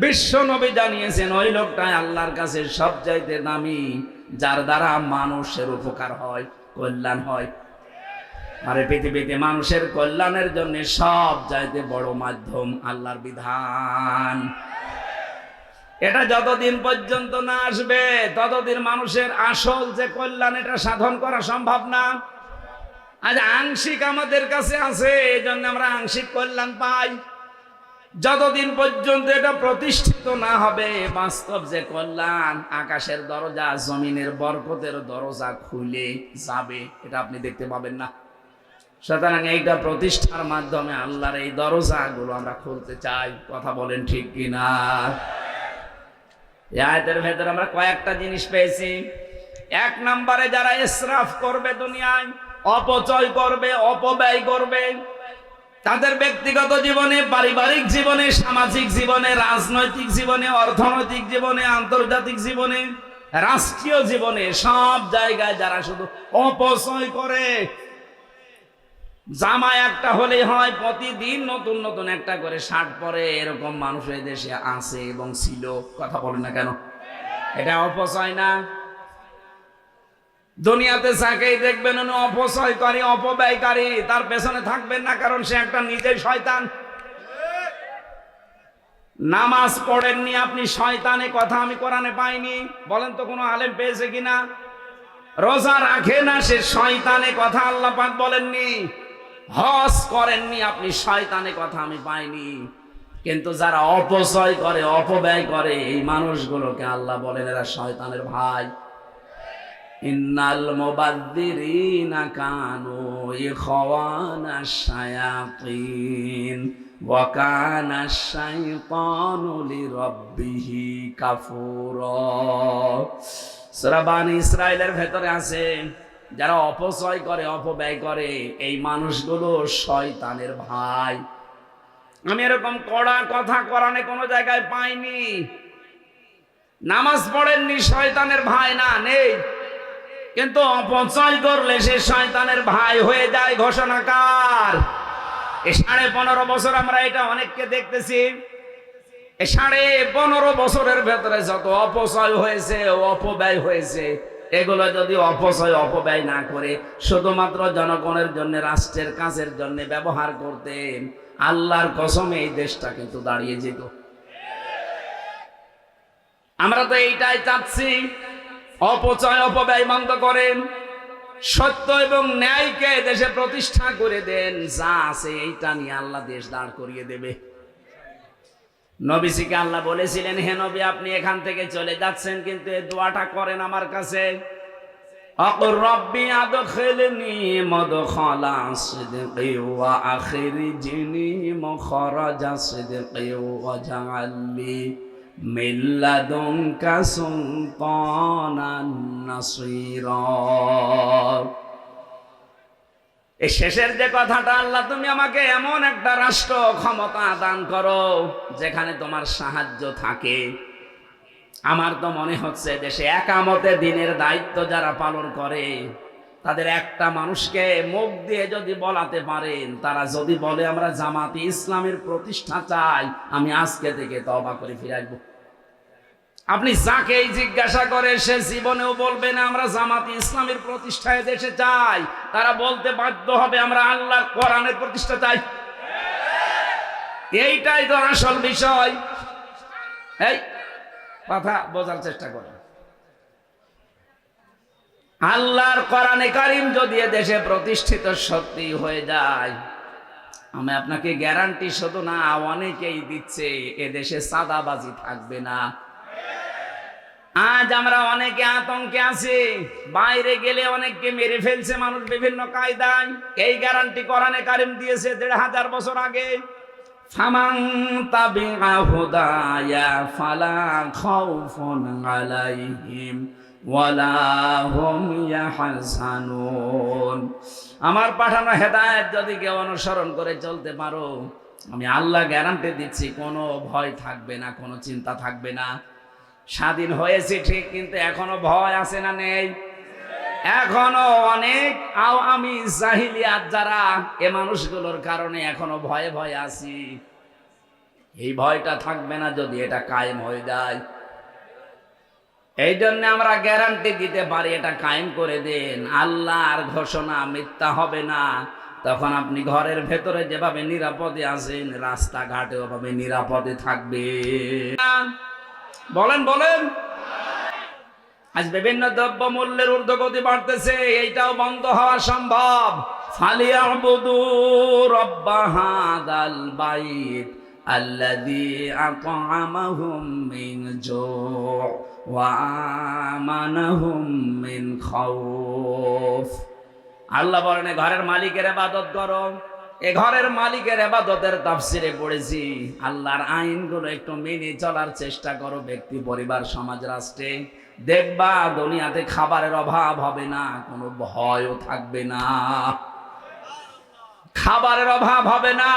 বিশ্ব নবী জানিয়েছেন ওই লোকটাই আল্লাহর কাছে সবচাইতে দামি, যার দ্বারা মানুষের উপকার হয়, কল্যাণ হয়। আরে পৃথিবীতে মানুষের কল্যাণের জন্য সব চাইতে বড় মাধ্যম আল্লাহর বিধান। এটা যতদিন পর্যন্ত না আসবে ততদিন মানুষের আসল যে কল্যাণ এটা সাধন করা সম্ভব না। আজ আংশিক আমাদের কাছে আছে, এই জন্য আমরা আংশিক কল্যাণ পাই। যতদিন পর্যন্ত এটা প্রতিষ্ঠিত না হবে বাস্তব যে কল্যাণ, আকাশের দরজা জমিনের বরকতের দরজা খুলে যাবে, এটা আপনি দেখতে পাবেন না। সুতরাং এইটা প্রতিষ্ঠার মাধ্যমে আল্লাহর এই দরজাগুলো আমরা খুলতে চাই। কথা বলেন ঠিক কিনা? এই আয়াতের ভেতরে আমরা কয়েকটা জিনিস পেয়েছি। 1 নম্বরে যারা ইসরাফ করবে, দুনিয়ায় অপচয় করবে, অপব্যয় করবে, তাদের ব্যক্তিগত জীবনে, পারিবারিক জীবনে, সামাজিক জীবনে, রাজনৈতিক জীবনে, অর্থনৈতিক জীবনে, আন্তর্জাতিক জীবনে, রাষ্ট্রীয় জীবনে, সব জায়গায় যারা শুধু অপচয় করে। জামা একটা হলেই হয়, প্রতিদিন নতুন নতুন একটা করে শার্ট পরে, এরকম মানুষ এই দেশে আছে এবং ছিল। কথা বলেন না কেন? এটা অপচয় না? দুনিয়াতে যাকেই দেখবেন উনি অপচয়কারী, অপব্যয়কারী, তার পেছনে থাকবেন না, কারণ সে একটা নিজেই শয়তান। নামাজ পড়েননি আপনি, শয়তানের কথা আমি কোরআনে পাইনি, বলেন তো কোনো আলেম পেয়েছে কিনা? রোজা রাখে না, সে শয়তানের কথা আল্লাহ পাক বলেননি। হজ করেননি আপনি, শয়তানের কথা আমি পাইনি। কিন্তু যারা অপচয় করে, অপব্যয় করে, এই মানুষগুলোকে আল্লাহ বলেন এরা শয়তানের ভাই। ইন্নাল মুবাদ্দিরিনা কানু ইখওয়ানাশ শায়াতিন ওয়া কানাশ শাইতানু লিরাব্বিহি কাফুরা। সূরা বানী ইসরাঈলের ভেতরে আছে যারা অপচয় করে, অপব্যয় করে, এই মানুষগুলো শয়তানের ভাই। আমি এরকম কড়া কথা কোরআনে কোনো জায়গায় পাইনি। নামাজ পড়েননি, শয়তানের ভাই না, নেই। কিন্তু অপচয় করলে সে শয়তানের ভাই হয়ে যায়। ঘোষণাকার। এই 15.5 বছর আমরা এটা অনেককে দেখতেছি। এই 15.5 বছরের ভেতরে যত অপচয় হয়েছে, অপব্যয় হয়েছে, এগুলো যদি অপচয় অপব্যয় না করে শুধুমাত্র জনগণের জন্য, রাষ্ট্রের কাজের জন্য ব্যবহার করতেন, আল্লাহর কসমে এই দেশটা কিন্তু দাঁড়িয়ে যেত। আমরা তো এইটাই চাচ্ছি, অপচয় অপব্যয় বন্ধ করেন, সত্য এবং ন্যায়কে দেশে প্রতিষ্ঠা করে দেন। যা আছে এইটা নিয়ে আল্লাহ দেশ দাঁড় করিয়ে দেবে। নবীজিকে আল্লাহ বলেছিলেন, হে নবী আপনি এখান থেকে চলে যাচ্ছেন, কিন্তু এই দোয়াটা করেন আমার কাছে, আকুর রব্বি আদখিলনি মাদখালা সিদকি ওয়া আখরিজনি মুখরাজা সিদকি ওয়া জাআলনি মিন লাদুনকা সুলতানান নাসীরা। এই শেষের যে কথাটা, আল্লাহ তুমি আমাকে এমন একটা রাষ্ট্র ক্ষমতা দান করো যেখানে তোমার সাহায্য থাকে। আমার তো মনে হচ্ছে দেশে একামতে দিনের দায়িত্ব যারা পালন করে, তাদের একটা মানুষকে মুখ দিয়ে যদি বলাতে পারেন, তারা যদি বলে আমরা জামাতে ইসলামের প্রতিষ্ঠা চাই, আমি আজকে থেকে তওবা করে ফিরে আসবো। আপনি যাকেই জিজ্ঞাসা করে সে জীবনেও বলবে না আমরা জামাতে ইসলামের প্রতিষ্ঠায় দেশে চাই। তারা বলতে বাধ্য হবে আমরা আল্লাহর কোরআনের প্রতিষ্ঠা চাই। এইটাই তো আসল বিষয়। এই কথা বোঝার চেষ্টা করেন। আল্লাহর কোরআনে কারীম যদি দেশে প্রতিষ্ঠিত সত্যি হয়ে যায়, আমি আপনাকে গ্যারান্টি শুধু না অনেকেই দিচ্ছে, এদেশে চাঁদাবাজি থাকবে না। আজ আমরা অনেকে আতঙ্কে আছি, বাইরে গেলে অনেককে মেরে ফেলছে মানুষ বিভিন্ন কায়দায়। এই গ্যারান্টি কোরআনে কারীম দিয়েছে ১৫০০ বছর আগে। ফামান তাবিআ হুদায়া ফালা খাউফুন আলাইহিম ওয়ালা হুম ইয়াহজানুন। আমার পাঠানো হেদায়েত যদি কেউ অনুসরণ করে চলতে পারো, আমি আল্লাহ গ্যারান্টি দিচ্ছি কোনো ভয় থাকবে না, কোনো চিন্তা থাকবে না। স্বাধীন হয়েছে ঠিক, কিন্তু এখনো ভয় আছে না নেই? এখনো অনেক আওয়ামী জাহিলিয়াত যারা, এ মানুষগুলোর কারণে এখনো ভয়ে ভয়ে আছি। এই ভয়টা থাকবে না যদি এটা কায়েম হয়ে যায়। এই জন্য আমরা গ্যারান্টি দিতে পারি, এটা কায়েম করে দেন। আল্লাহর ঘোষণা মিথ্যা হবে না। তখন আপনি ঘরের ভেতরে যেভাবে নিরাপদে আছেন, রাস্তাঘাটে ওভাবে নিরাপদে থাকবে। বলেন বলেন। আজ বিভিন্ন দ্রব্য মূল্যের ঊর্ধ্বগতি বাড়তেছে, এইটাও বন্ধ হওয়া সম্ভব। ফালিয়াবুদু রাব্ব হাযাল বাইত আল্লাযী আত'আমাহুম মিন জু' ওয়া আমানাহুম মিন খাউফ। আল্লাহ বলেন, ঘরের মালিকের ইবাদত করো। এ ঘরের মালিকের ইবাদতের তাফসিরে পড়েছি, আল্লাহর আইনগুলো একটু মেনে চলার চেষ্টা করো ব্যক্তি, পরিবার, সমাজ, রাষ্ট্রে। দেখবা দুনিয়াতে খাবারের অভাব হবে না, কোনো ভয়ও থাকবে না, খাবারের অভাব হবে না।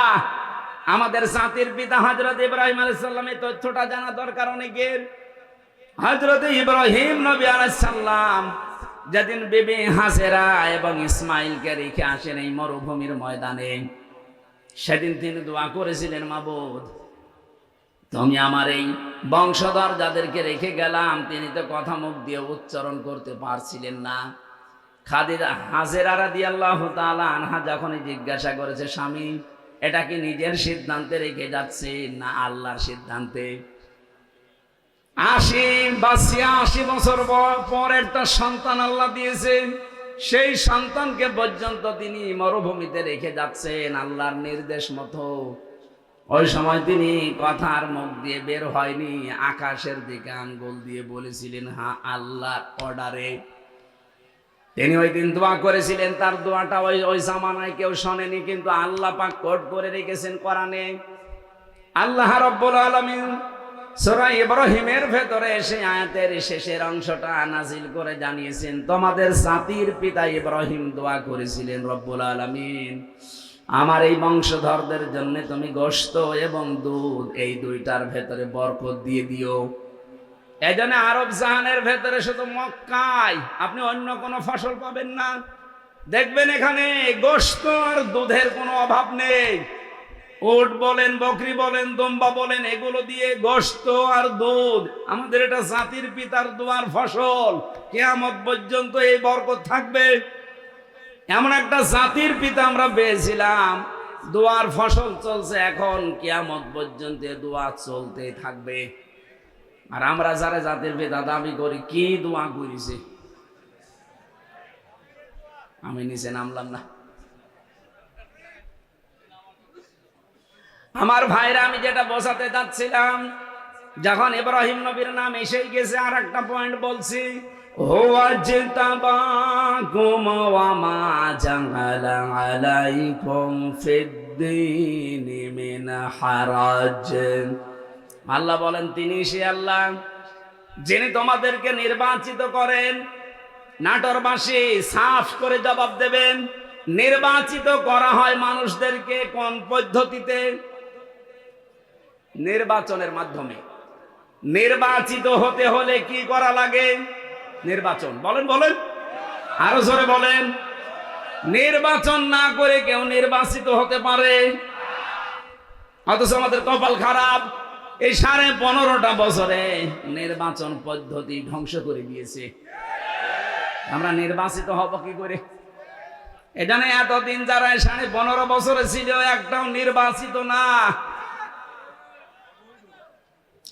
আমাদের জাতির পিতা হযরত ইব্রাহিম আলাইহিস সালামের তথ্যটা জানা দরকার অনেকের। হযরত ইব্রাহিম নবী আলাইহিস সালাম যেদিন বিবি হাজেরা এবং ইসমাইলকে রেখে আসেন এই মরুভূমির ময়দানে, সেদিন তিনি দোয়া করেছিলেন, মাবুদ তুমি আমার এই বংশধর যাদেরকে রেখে গেলাম, তিনি তো কথা মুখ দিয়ে উচ্চারণ করতে পারছিলেন না। খাদিজা হাজেরা রাদিয়াল্লাহু তাআলা আনহা যখন জিজ্ঞাসা করেছে, স্বামী এটা কি নিজের সিদ্ধান্তে রেখে যাচ্ছে না আল্লাহর সিদ্ধান্তে? ৮০ বছর পর একটা সন্তান আল্লাহ দিয়েছে, সেই সন্তানকে পর্যন্ত তিনি মরুভূমিতে রেখে যাচ্ছেন আল্লাহর নির্দেশ মতো। ওই সময় তিনি কথার মুখ দিয়ে বের হয়নি, আকাশের দিকে আঙ্গুল দিয়ে বলেছিলেন, হ্যাঁ আল্লাহর অর্ডারে। তিনি ওই দিন দোয়া করেছিলেন, তার দোয়াটা ওই জামানায় কেউ শোনেনি, কিন্তু আল্লাহ পাক কোট করে রেখেছেন কোরআনে। আল্লাহ রাব্বুল আলামিন সূরা ইব্রাহিমের ভেতরে সেই আয়াতের শেষের অংশটা নাজিল করে জানিয়েছেন, তোমাদের জাতির পিতা ইব্রাহিম দোয়া করেছিলেন, রব্বুল আলামিন আমার এই বংশধরদের জন্য তুমি গোশত এবং দুধ এই দুইটার ভেতরে বরকত দিয়ে দিও। এজন্য আরব জাহানের ভেতরে শুধু মক্কায় আপনি অন্য কোনো ফসল পাবেন না। দেখবেন এখানে গোশত আর দুধের কোনো অভাব নেই। উট বলেন, বকরি বলেন, দুম্বা বলেন, এগুলো দিয়ে গোশত আর দুধ। আমাদের এটা জাতির পিতার দোয়ার ফসল, কিয়ামত পর্যন্ত এই বরকত থাকবে। এমন একটা জাতির পিতা আমরা পেয়েছিলাম, দোয়ার ফসল চলছে এখন, কিয়ামত পর্যন্ত দোয়া চলতে থাকবে। আর আমরা যারা জাতির পিতা দাবি করি, কি দোয়া করেছে? আমি নিচে নামলাম না। আমার ভাইরা, আমি যেটা বোঝাতে যাচ্ছিলাম, যখন ইব্রাহিম নবীর নাম এসেই গেছে, আর একটা পয়েন্ট বলছি, হুয়া জিতাবাকুম ওয়া মা জাআলা আলাইকুম ফিদ্দীনি মিন হারাজ। আল্লাহ বলেন, তিনি সে আল্লাহ যিনি তোমাদেরকে নির্বাচিত করেন। নাটোরবাসী সাফ করে জবাব দেবেন, নির্বাচিত করা হয় মানুষদেরকে কোন পদ্ধতিতে? নির্বাচনের মাধ্যমে। নির্বাচিত হতে হলে কি করা লাগে? নির্বাচন। বলেন বলেন, আরো জোরে বলেন। নির্বাচন না করে কেউ নির্বাচিত হতে পারে? অথচ আমাদের কপাল খারাপ, এই 15.5টা বছরে নির্বাচন পদ্ধতি ধ্বংস করে দিয়েছে। আমরা নির্বাচিত হব কি করে? এখানে এতদিন যারা 15.5 বছরে ছিল, একটাও নির্বাচিত না।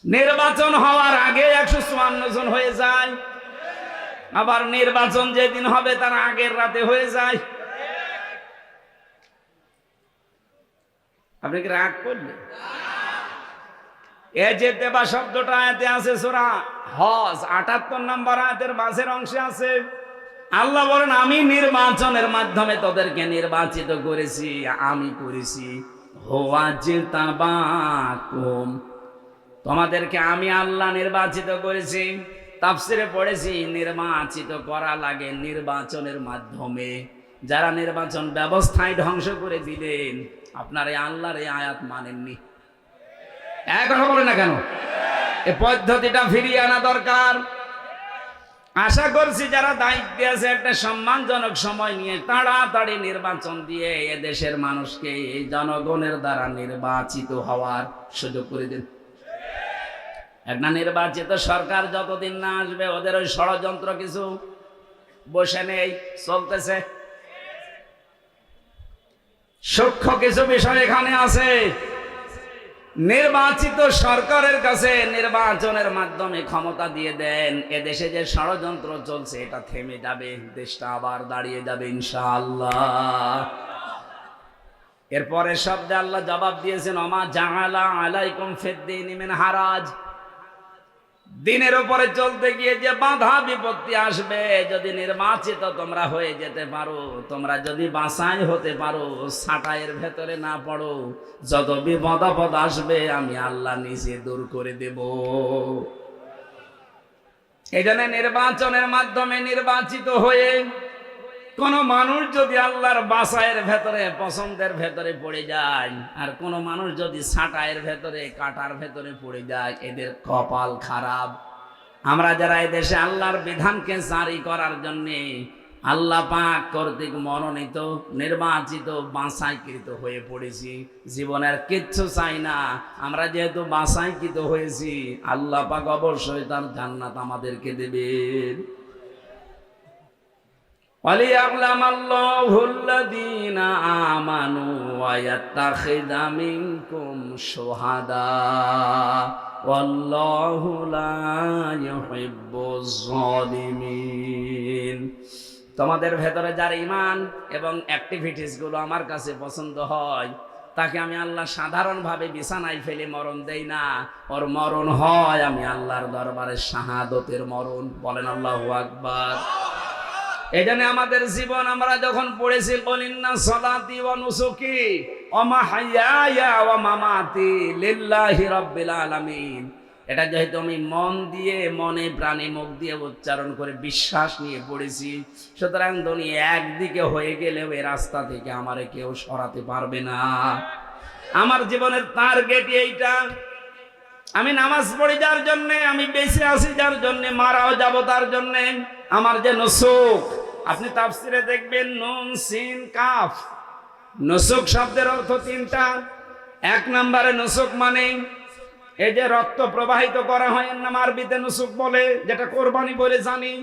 নির্বাচন হওয়ার আগে 154 জন হয়ে যায়, আবার নির্বাচন যেদিন হবে তার আগের রাতে হয়ে যায়। আপনি কি রাগ করলেন? এ যেতে বা শব্দটা আয়াতে আছে সূরা হজ 78 নম্বর আয়াতের মাঝের অংশে আছে। আল্লাহ বলেন, আমি নির্বাচনের মাধ্যমে তোদেরকে নির্বাচিত করেছি, আমি করেছি। হুয়াজতাবাকুম, তোমাদেরকে আমি আল্লাহ নির্বাচিত করেছি। তাফসিরে পড়েছি নির্বাচিত করা লাগে নির্বাচনের মাধ্যমে। যারা নির্বাচন ব্যবস্থায় ধ্বংস করে দিলেন, আপনার এই আল্লাহর এই আয়াত মানেননি। এক কথা বলে না কেন? এই পদ্ধতিটা ফিরিয়ে আনা দরকার। আশা করছি যারা দায়িত্বে আছে একটা সম্মানজনক সময় নিয়ে তাড়াতাড়ি নির্বাচন দিয়ে এদেশের মানুষকে এই জনগণের দ্বারা নির্বাচিত হওয়ার সুযোগ করে দিন। একটা নির্বাচিত সরকার যতদিন না আসবে, ওদের ওই ষড়যন্ত্র কিছু বসে নেই, চলতেছে। সূক্ষ্ম কিছু বিষয় এখানে আছে। নির্বাচিত সরকারের কাছে নির্বাচনের মাধ্যমে ক্ষমতা দিয়ে দেন, এদেশে যে ষড়যন্ত্র চলছে এটা থেমে যাবে, দেশটা আবার দাঁড়িয়ে যাবে ইনশাআল্লাহ। এরপরে শব্দে আল্লাহ জবাব দিয়েছেন, ওমা জাআলা আলাইকুম ফিদ্দীনি মিন হারাজ। দিনের উপরে চলতে গিয়ে যে বাধা বিপত্তি আসবে, যদি নির্বাচিত তোমরা হয়ে যেতে পারো, তোমরা যদি বাছাই হতে পারো, ছাঁটাইয়ের ভেতরে না পড়ো, যত বিপদ আপদ আসবে আমি আল্লাহ নিজে দূর করে দেব। এই জন্য নির্বাচনের মাধ্যমে নির্বাচিত হয়ে কোন মানুষ যদি আল্লাহর বাছাইয়ের ভেতরে পছন্দের ভেতরে পড়ে যায়, আর কোন মানুষ যদি ছাঁটাইয়ের ভেতরে কাটার ভেতরে পড়ে যায়, এদের কপাল খারাপ। আমরা যারা এই দেশে আল্লাহর বিধানকে জারি করার জন্য আল্লাহ পাক কর্তৃক মনোনীত নির্বাচিত বাছাইকৃত হয়ে পড়েছি, জীবনের কিচ্ছু চাই না। আমরা যেহেতু বাছাইকৃত হয়েছি, আল্লাহ পাক অবশ্যই তার জান্নাত আমাদেরকে দেবেন। وَلِيَعْلَمَ اللَّهُ الَّذِينَ آمَنُوا وَيَتَّخِذَ مِنكُمْ شُهَدَاءَ وَاللَّهُ لَا يُحِبُّ الظَّالِمِينَ। তোমাদের ভেতরে যার ঈমান এবং অ্যাক্টিভিটিস গুলো আমার কাছে পছন্দ হয়, তাকে আমি আল্লাহ সাধারণভাবে বিছানায় ফেলে মরণ দেই না। ওর মরণ হয় আমি আল্লাহর দরবারে শাহাদতের মরণ। বলেন আল্লাহু আকবার। এই জন্য আমাদের জীবন আমরা যখন পড়েছি, বলিন্না সলাতি ওয়া নুসুকি ওয়া মাহইয়ায়া ওয়া মামাতি লিল্লাহি রাব্বিল আলামিন, এটা যেহেতু আমি মন দিয়ে, মনে প্রাণে মুখ দিয়ে উচ্চারণ করে বিশ্বাস নিয়ে পড়েছি, সুতরাং দুনিয়া একদিকে হয়ে গেলেও এই রাস্তা থেকে আমারে কেউ সরাতে পারবে না। আমার জীবনের টার্গেট এইটা। আমি নামাজ পড়ি যার জন্যে, আমি বেঁচে আছি যার জন্যে, মারাও যাব তার জন্যে। আমার যে নুসুক, আপনি তাফসিরে দেখবেন নুন সিন কাফ, নুসুক শব্দের অর্থ তিনটা। এক নম্বরে নুসুক মানে এই যে রক্ত প্রবাহিত করা হয়, এর নাম আরবিতে নুসুক বলে, যেটা কোরবানি বলে জানি।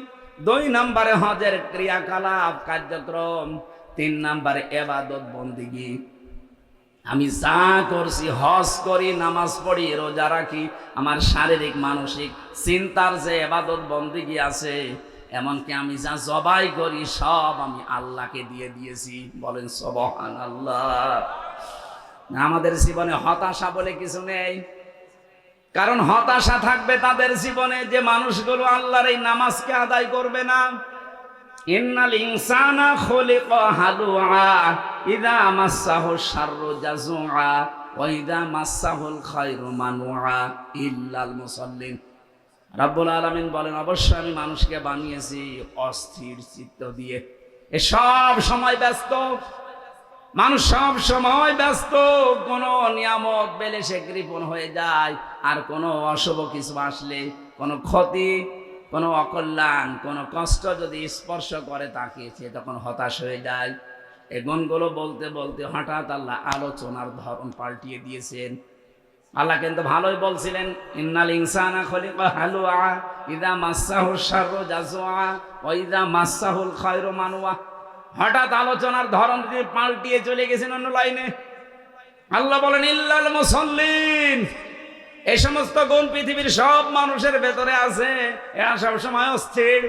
দুই নম্বরে হজের ক্রিয়াকলাপ কার্যক্রম। তিন নম্বরে ইবাদত বন্দেগী। আমি যা করছি, হজ করি, নামাজ পড়ি, রোজা রাখি, আমার শারীরিক মানসিক চিন্তার যে ইবাদত বন্দেগী আছে, এমনকি আমি যা জবাই করি সব আমি আল্লাহকে দিয়ে দিয়েছি। বলেন সুবহানাল্লাহ। আমাদের জীবনে হতাশা বলে কিছু নেই, কারণ হতাশা থাকবে তাদের জীবনে যে মানুষগুলো আল্লাহর এই নামাজকে আদায় করবে না। ইন্নাল ইনসানা খুলিকা হালুআ ইযা মাসসাহু শাররু জাযুআ ওয়া ইযা মাসসাহুল খায়রু মানুআ ইল্লাল মুসাল্লিন। রাব্বুল আলামিন বলেন, অবশ্যই আমি মানুষকে বানিয়েছি অস্থির চিত্ত দিয়ে। এ সব সময় ব্যস্ত মানুষ, সব সময় ব্যস্ত। কোন নিয়ামত পেলে সে কৃপণ হয়ে যায়, আর কোন অশুভ কিছু আসলে, কোন ক্ষতি, কোন অকল্যাণ, কোন কষ্ট যদি স্পর্শ করে তাকে, সে তখন হতাশ হয়ে যায়। এই গুণগুলো বলতে বলতে হঠাৎ আল্লাহ আলোচনার ধরন পাল্টিয়ে দিয়েছেন। আল্লাহ কিন্তু ভালোই বলছিলেন, ইন্নাল ইনসানা খুলিকা হালুআ ইযা মাসসাহু শাররু জাযুআ ওয়া ইযা মাসসাহুল খায়রু মানুআ। হঠাৎ আলোচনার ধরন দিয়ে পাল্টিয়ে চলে গেছেন অন্য লাইনে। আল্লাহ বলেন, ইল্লাল মুসাল্লিন, এই সমস্ত গুণ পৃথিবীর সব মানুষের ভেতরে আছে। এরা সবসময় অস্থির,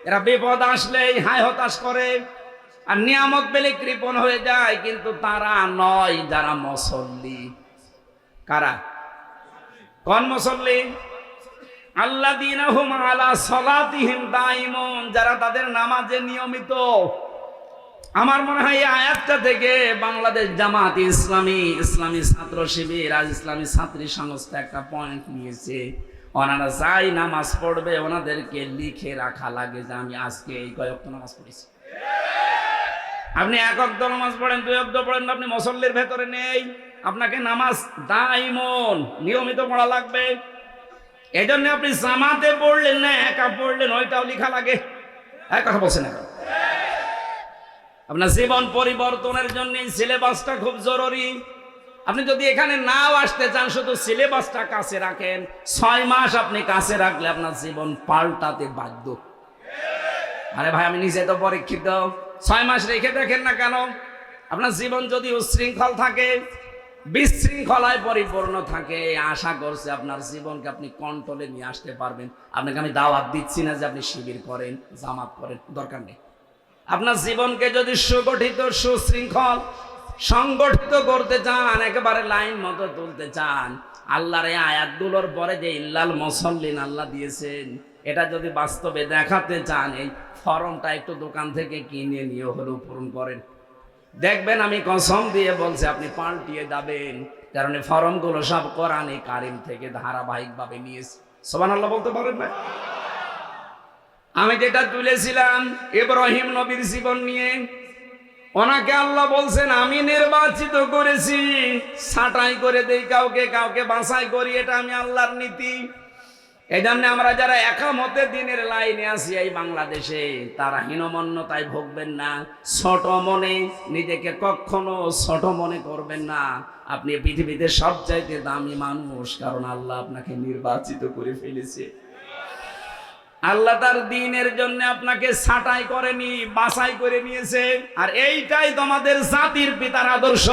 এরা বিপদ আসলেই হায় হতাশ করে, আর নিয়ামত পেলে কৃপণ হয়ে যায়। কিন্তু তারা নয় যারা মুসল্লি। কারা? কোন মুসল্লি? আল্লাযীনা হুম আলা সালাতিহিম দাইমুন, যারা তাদের নামাজে নিয়মিত। আমার মনে হয় এই আয়াতটা থেকে বাংলাদেশ জামাত ইসলামী, ইসলামী ছাত্র শিবির আর ইসলামী ছাত্রী সংস্থা একটা পয়েন্ট নিয়েছে। ওনারা যাই নামাজ পড়বে ওনাদেরকে লিখে রাখা লাগে যে আমি আজকে এই কয়েক নামাজ পড়েছি। আপনি এক ওয়াক্ত নামাজ পড়েন, দুই ওয়াক্ত পড়েন, আপনি মুসল্লির ভেতরে নেই। আপনাকে নামাজ দাইমন নিয়মিত পড়া লাগবে। এই জন্য আপনি জামাতে পড়লেন না একা পড়লেন, ওইটাও লেখা লাগে। এক কথা বলছেন এখন। আপনার জীবন পরিবর্তনের জন্য সিলেবাসটা খুব জরুরি। আপনি যদি এখানে নাও আসতে চান, শুধু সিলেবাসটা কাছে রাখেন। 6 মাস আপনি কাছে রাখলে আপনার জীবন পাল্টাতে বাধ্য। আরে ভাই, আমি নিজে তো পরীক্ষিত। 6 মাস রেখে দেখেন না কেন? আপনার জীবন যদি উচ্ছৃঙ্খল থাকে, বিশৃঙ্খলায় পরিপূর্ণ থাকে, আশা করছে আপনার জীবনকে আপনি কন্ট্রোলে নিয়ে আসতে পারবেন। আপনাকে আমি দাওয়াত দিচ্ছি না যে আপনি শিবির করেন, জামাত করেন, দরকার নেই। আপনার জীবনকে যদি সুগঠিত, সুশৃঙ্খল, সংগঠিত করতে চান, একেবারে লাইন মতো তুলতে চান, আল্লাহর এই আয়াতগুলোর পরে যে ইল্লাল মুসাল্লিন আল্লাহ দিয়েছেন, এটা যদি বাস্তবে দেখাতে চান, এই ফর্মটা একটু দোকান থেকে কিনে নিয়ে হলেও পূরণ করেন। দেখবেন, আমি কসম দিয়ে বলছি, আপনি পাল্টিয়ে যাবেন। কারণ এই ফর্মগুলো সব কোরআনে কারিম থেকে ধারাবাহিকভাবে নিয়েছে। সুবহানাল্লাহ বলতে পারেন না? আমি যেটা তুলেছিলাম ইব্রাহিম নবীর জীবন নিয়ে, ওনাকে আল্লাহ বলছেন আমি নির্বাচিত করেছি, ছাঁটাই করে দেই কাউকে, কাউকে বাছাই করি, এটা আমি আল্লাহর নীতি। এই জন্য আমরা যারা একামতে দিনের লাইনে আছি এই বাংলাদেশে, তারা হীনমন্যতায় ভুগবেন না, ছোট মনে নিজেকে কখনো ছোট মনে করবেন না। আপনি পৃথিবীতে সবচাইতে দামি মানুষ, কারণ আল্লাহ আপনাকে নির্বাচিত করে ফেলেছে। আল্লাহ তার দ্বীনের জন্য আপনাকে ছাঁটাই করেনি, বাছাই করে নিয়েছে। আর এইটাই তোমাদের জাতির পিতার আদর্শ।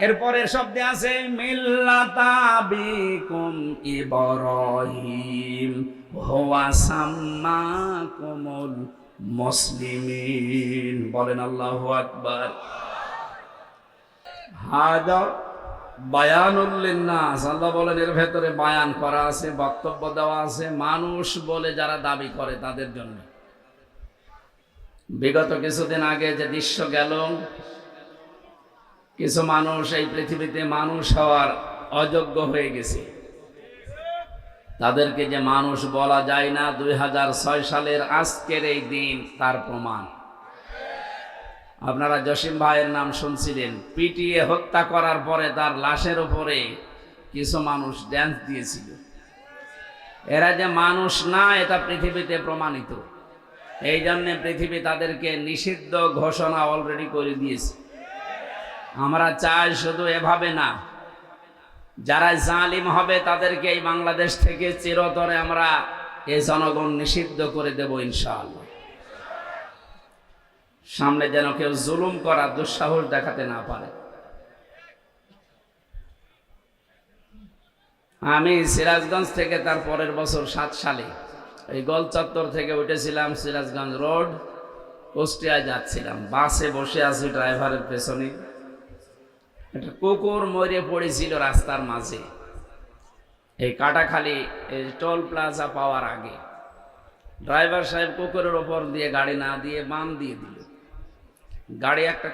এরপরের শব্দে আছে মিল্লাতা বিকুম ইব্রাহিম হুয়া সাম্মাকুমুল মুসলিমিন। বলেন আল্লাহু আকবার। হাদা বায়ানুল লিন্নাস, আল্লাহ বলেন এর ভেতরে বায়ান করা আছে, বক্তব্য দেওয়া আছে মানুষ বলে যারা দাবি করে তাদের জন্য। বিগত কিছুদিন আগে যে দৃশ্য গেল, কিছু মানুষ এই পৃথিবীতে মানুষ হওয়ার অযোগ্য হয়ে গেছে, তাদেরকে যে মানুষ বলা যায় না, 2006 সালের আজকের এই দিন তার প্রমাণ। আপনারা জসিম ভাইয়ের নাম শুনছিলেন, পিটিয়ে হত্যা করার পরে তার লাশের উপরে কিছু মানুষ ড্যান্স দিয়েছিল। এরা যে মানুষ না, এটা পৃথিবীতে প্রমাণিত। এই জন্যে পৃথিবী তাদেরকে নিষিদ্ধ ঘোষণা অলরেডি করে দিয়েছে। আমরা চাই শুধু এভাবে না, যারা জালিম হবে তাদেরকে এই বাংলাদেশ থেকে চিরতরে আমরা এই জনগণ নিষিদ্ধ করে দেব ইনশাআল্লাহ। সামনে যেন কেউ জুলুম করার দুঃসাহস দেখাতে না পারে। আমি সিরাজগঞ্জ থেকে তার পরের বছর 7 সালে এই গোল চত্বর থেকে উঠেছিলাম সিরাজগঞ্জ রোড, কুষ্টিয়ায় যাচ্ছিলাম। বাসে বসে আছি, ড্রাইভারের পেছনে একটা কুকুর মরে পড়েছিল রাস্তার মাঝে, এই কাটাখালী এই টোল প্লাজা পাওয়ার আগে। ড্রাইভার সাহেব কুকুরের ওপর দিয়ে গাড়ি না দিয়ে বাম দিয়ে দিল, গাড়ি একটা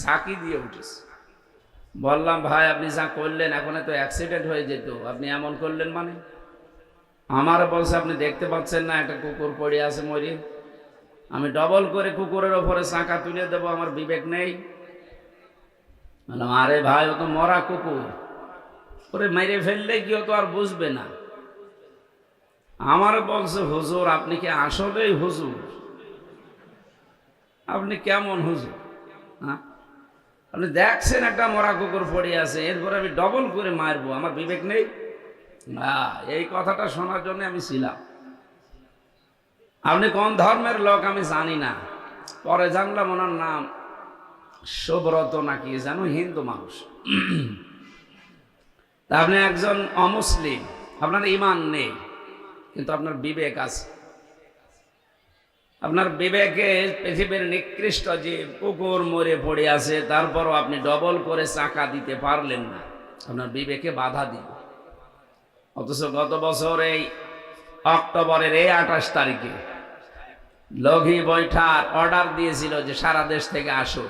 ঝাঁকি দিয়ে উঠেছে। বললাম ভাই আপনি যা করলেন, এখন তো অ্যাক্সিডেন্ট হয়ে যেত, আপনি এমন করলেন মানে? আমার বলছে আপনি দেখতে পাচ্ছেন না একটা কুকুর পড়ে আছে মরে, আমি ডবল করে কুকুরের ওপরে চাকা তুলে দেবো, আমার বিবেক নেই? বললাম আরে ভাই ও তো মরা কুকুর, ওরে মেরে ফেললে কি ও তো আর বুঝবে না। আমার বলছে হুজুর আপনি কি আসলেই হুজুর? আপনি কেমন হুজুর? হ্যাঁ, আপনি দেখছেন একটা মরা কুকুর পড়ে আছে, এরপরে আমি ডবল করে মারবো, আমার বিবেক নেই? না, এই কথাটা শোনার জন্য আমি ছিলাম। আপনি কোন ধর্মের লোক আমি জানি না, পরে জানলাম ওনার নাম সুব্রত নাকি জানো, হিন্দু মানুষ। তা আপনি একজন অমুসলিম, আপনার ঈমান নেই, কিন্তু আপনার বিবেক আছে। আপনার বিবেকে পৃথিবীর নিকৃষ্ট যে কুকুর মরে পড়ে আছে, তারপরও আপনি ডবল করে চাকা দিতে পারলেন না, আপনার বিবেকে বাধা দিল। অথচ গত বছর এই অক্টোবরের এই 28 তারিখে লগি বৈঠার অর্ডার দিয়েছিল যে সারা দেশ থেকে আসো।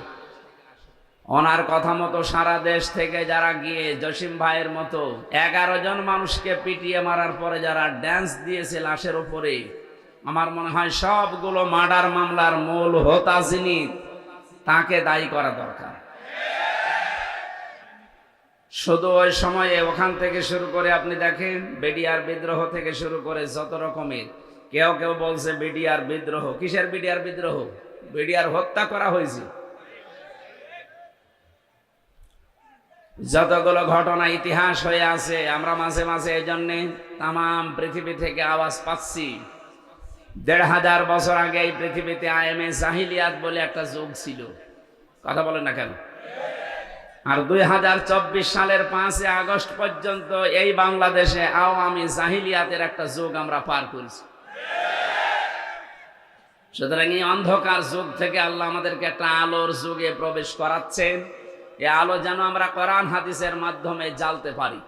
ওনার কথা মতো সারা দেশ থেকে যারা গিয়ে জসিম ভাইয়ের মতো 11 জন মানুষকে পিটিয়ে মারার পরে যারা ড্যান্স দিয়েছে লাশের উপরে, আমার মনে হয় সবগুলো মার্ডার মামলার মূল হোতা যিনি, তাকে দায়ী করা দরকার। শুধু ওই সময়ে ওখান থেকে শুরু করে আপনি দেখেন, বিডিআর বিদ্রোহ থেকে শুরু করে যত রকমের, কেউ কেউ বলছে বিডিআর বিদ্রোহ। কিসের বিডিআর বিদ্রোহ? বিডিআর হত্যা করা হয়েছে। যতগুলো ঘটনা ইতিহাস হয়ে আছে, আমরা মাঝে মাঝে এই জন্যে তামাম পৃথিবী থেকে আওয়াজ পাচ্ছি। 1500 বছর আগে এই পৃথিবীতে আইএমএ জাহিলিয়াত বলে একটা যুগ ছিল, কথা বলেন না কেন? আর 2024 সালের 5 আগস্ট পর্যন্ত এই বাংলাদেশে আওয়ামী জাহিলিয়াতের একটা যুগ আমরা পার করেছি। সুতরাং এই অন্ধকার যুগ থেকে আল্লাহ আমাদেরকে একটা আলোর যুগে প্রবেশ করাচ্ছেন। এই আলো যেন আমরা কোরআন হাদিসের মাধ্যমে জ্বালতে পারি।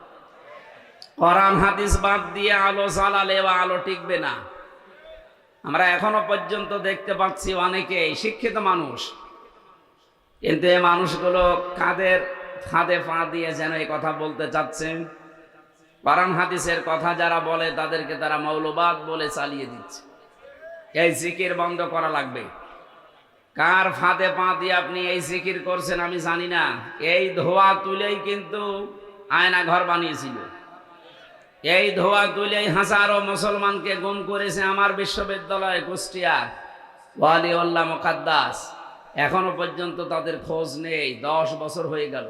কোরআন হাদিস বাদ দিয়ে আলো জ্বালালে আলো টিকবে না। আমরা এখনো পর্যন্ত দেখতে পাচ্ছি অনেকে শিক্ষিত মানুষ, কিন্তু এই মানুষগুলো কাদের ফাঁদে পা দিয়ে যেন এই কথা বলতে চাচ্ছেন। কোরআন হাদিসের কথা যারা বলে তাদেরকে তারা মৌলবাদ বলে চালিয়ে দিচ্ছে। এই জিকির বন্ধ করা লাগবে। কার ফাঁদে পা দিয়ে আপনি এই জিকির করছেন আমি জানি না। এই ধোয়া তুলেই কিন্তু আয়না ঘর বানিয়েছিল। এই ধোয়া তুলেই হাজারো মুসলমানকে গুম করেছে আমার বিশ্ববিদ্যালয় কুষ্টিয়ার ওয়ালিউল্লাহ মুকাদ্দাস। এখনো পর্যন্ত তাদের খোঁজ নেই, 10 বছর হয়ে গেল।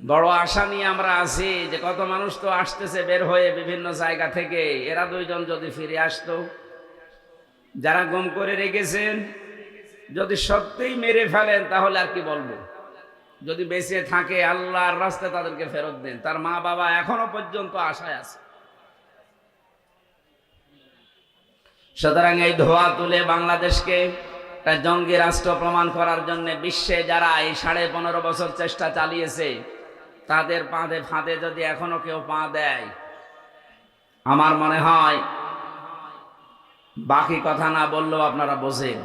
বড় আশা নিয়ে আমরা আছি যে কত মানুষ তো আসতেছে বের হয়ে বিভিন্ন জায়গা থেকে, এরা 2 জন যদি ফিরে আসতো, যারা গুম করে রেখেছেন যদি সত্যিই মেরে ফেলেন তাহলে আর কি বলবো। যদি বেঁচে থাকে আল্লাহর রাস্তায় তাদেরকে ফেরত দেন। তার মা বাবা এখনো পর্যন্ত আশায় আছে। সুতরাং এই ধোয়া তুলে বাংলাদেশকে একটা জঙ্গি রাষ্ট্র প্রমাণ করার জন্য বিশ্বে যারা এই 15.5 বছর চেষ্টা চালিয়েছে, তাদের ফাঁদে যদি এখনো কেউ পা দেয়, আমার মনে হয় বাকি কথা না বললেও আপনারা বোঝেন।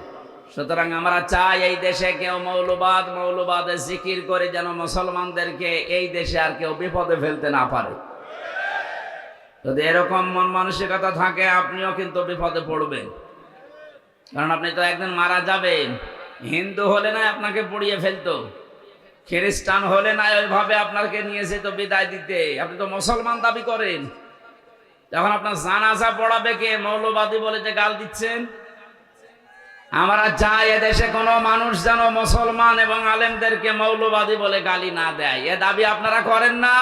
সুতরাং আমরা চাই এই দেশে কেউ মৌলবাদে জিকির করে যেন মুসলমানদেরকে এই দেশে আর কেউ বিপদে ফেলতে না পারে। যদি এরকম মন মানসিকতা থাকে, আপনিও কিন্তু বিপদে পড়বেন। কারণ আপনি তো একদিন মারা যাবেন। হিন্দু হলে না আপনাকে পুড়িয়ে ফেলতো, খ্রিস্টান হলে না ওইভাবে আপনাকে নিয়ে যেত বিদায় দিতে। আপনি তো মুসলমান দাবি করেন, তখন আপনার জানাজা পড়াবে কে? মৌলবাদী বলে যে গাল দিচ্ছেন। আমরা চাই এদেশে কোনো মানুষ যেন মুসলমান এবং আলেমদেরকে মৌলবাদী বলে গালি না দেয়। এ দাবি আপনারা করেন না?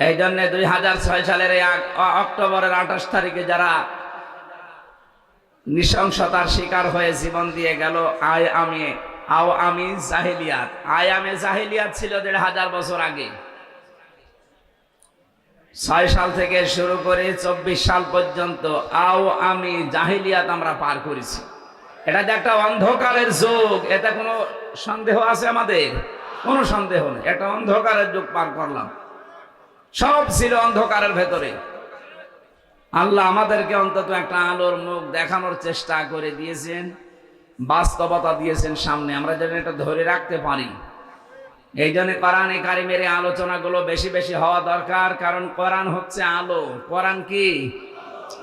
এই জন্য 2006 সালের অক্টোবরের 28 তারিখে যারা নৃশংসতার শিকার হয়ে জীবন দিয়ে গেল, আওয়ামী জাহিলিয়াত। আয়ামে জাহিলিয়াত ছিল 1500 বছর আগে। 6 সাল থেকে শুরু করে 24 সাল পর্যন্ত আওয়ামী জাহিলিয়াত আমরা পার করেছি। এটা যে একটা অন্ধকারের যুগ, এতে কোনো সন্দেহ আছে আমাদের? কোনো সন্দেহ নেই। একটা অন্ধকারের যুগ পার করলাম, সব ছিল অন্ধকারের ভেতরে। আল্লাহ আমাদেরকে অন্তত একটা আলোর মুখ দেখানোর চেষ্টা করে দিয়েছেন, বাস্তবতা দিয়েছেন সামনে, আমরা যেন এটা ধরে রাখতে পারি। এই জন্য কোরআনে কারিমের আলোচনাগুলো বেশি বেশি হওয়া দরকার। কারণ কোরআন হচ্ছে আলো। কোরআন কি?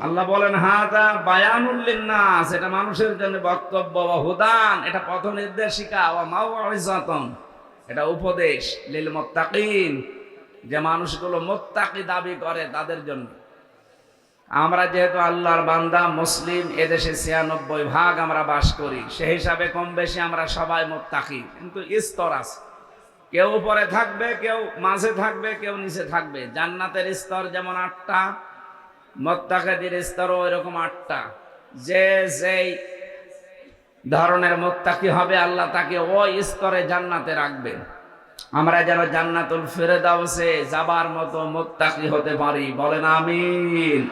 আল্লাহ বলেন হাদা বায়ানুল লিন্নাস, এটা মানুষের জন্য বক্তব্য। ওয়া হুদান, এটা পথ নির্দেশিকা। ওয়া মাউইযাতুন, এটা উপদেশ। লিল মুত্তাকিন, যে মানুষগুলো মুত্তাকি দাবি করে তাদের জন্য। আমরা যেহেতু আল্লাহর বান্দা মুসলিম, এদেশে 96% আমরা বাস করি, সেই হিসাবে কম বেশি আমরা সবাই মুত্তাকি। কিন্তু স্তর আছে, কেউ উপরে থাকবে, কেউ মাঝে থাকবে, কেউ নিচে থাকবে। জান্নাতের স্তর যেমন 8টা, মুত্তাকিদের স্তরও এরকম 8টা। যে যেই ধরনের মুত্তাকি হবে, আল্লাহ তাকে ওই স্তরে জান্নাতে রাখবেন। আমরা যেন জান্নাতুল ফেরদাউসে যাবার মতো মুত্তাকি হতে পারি, বলেন আমিন।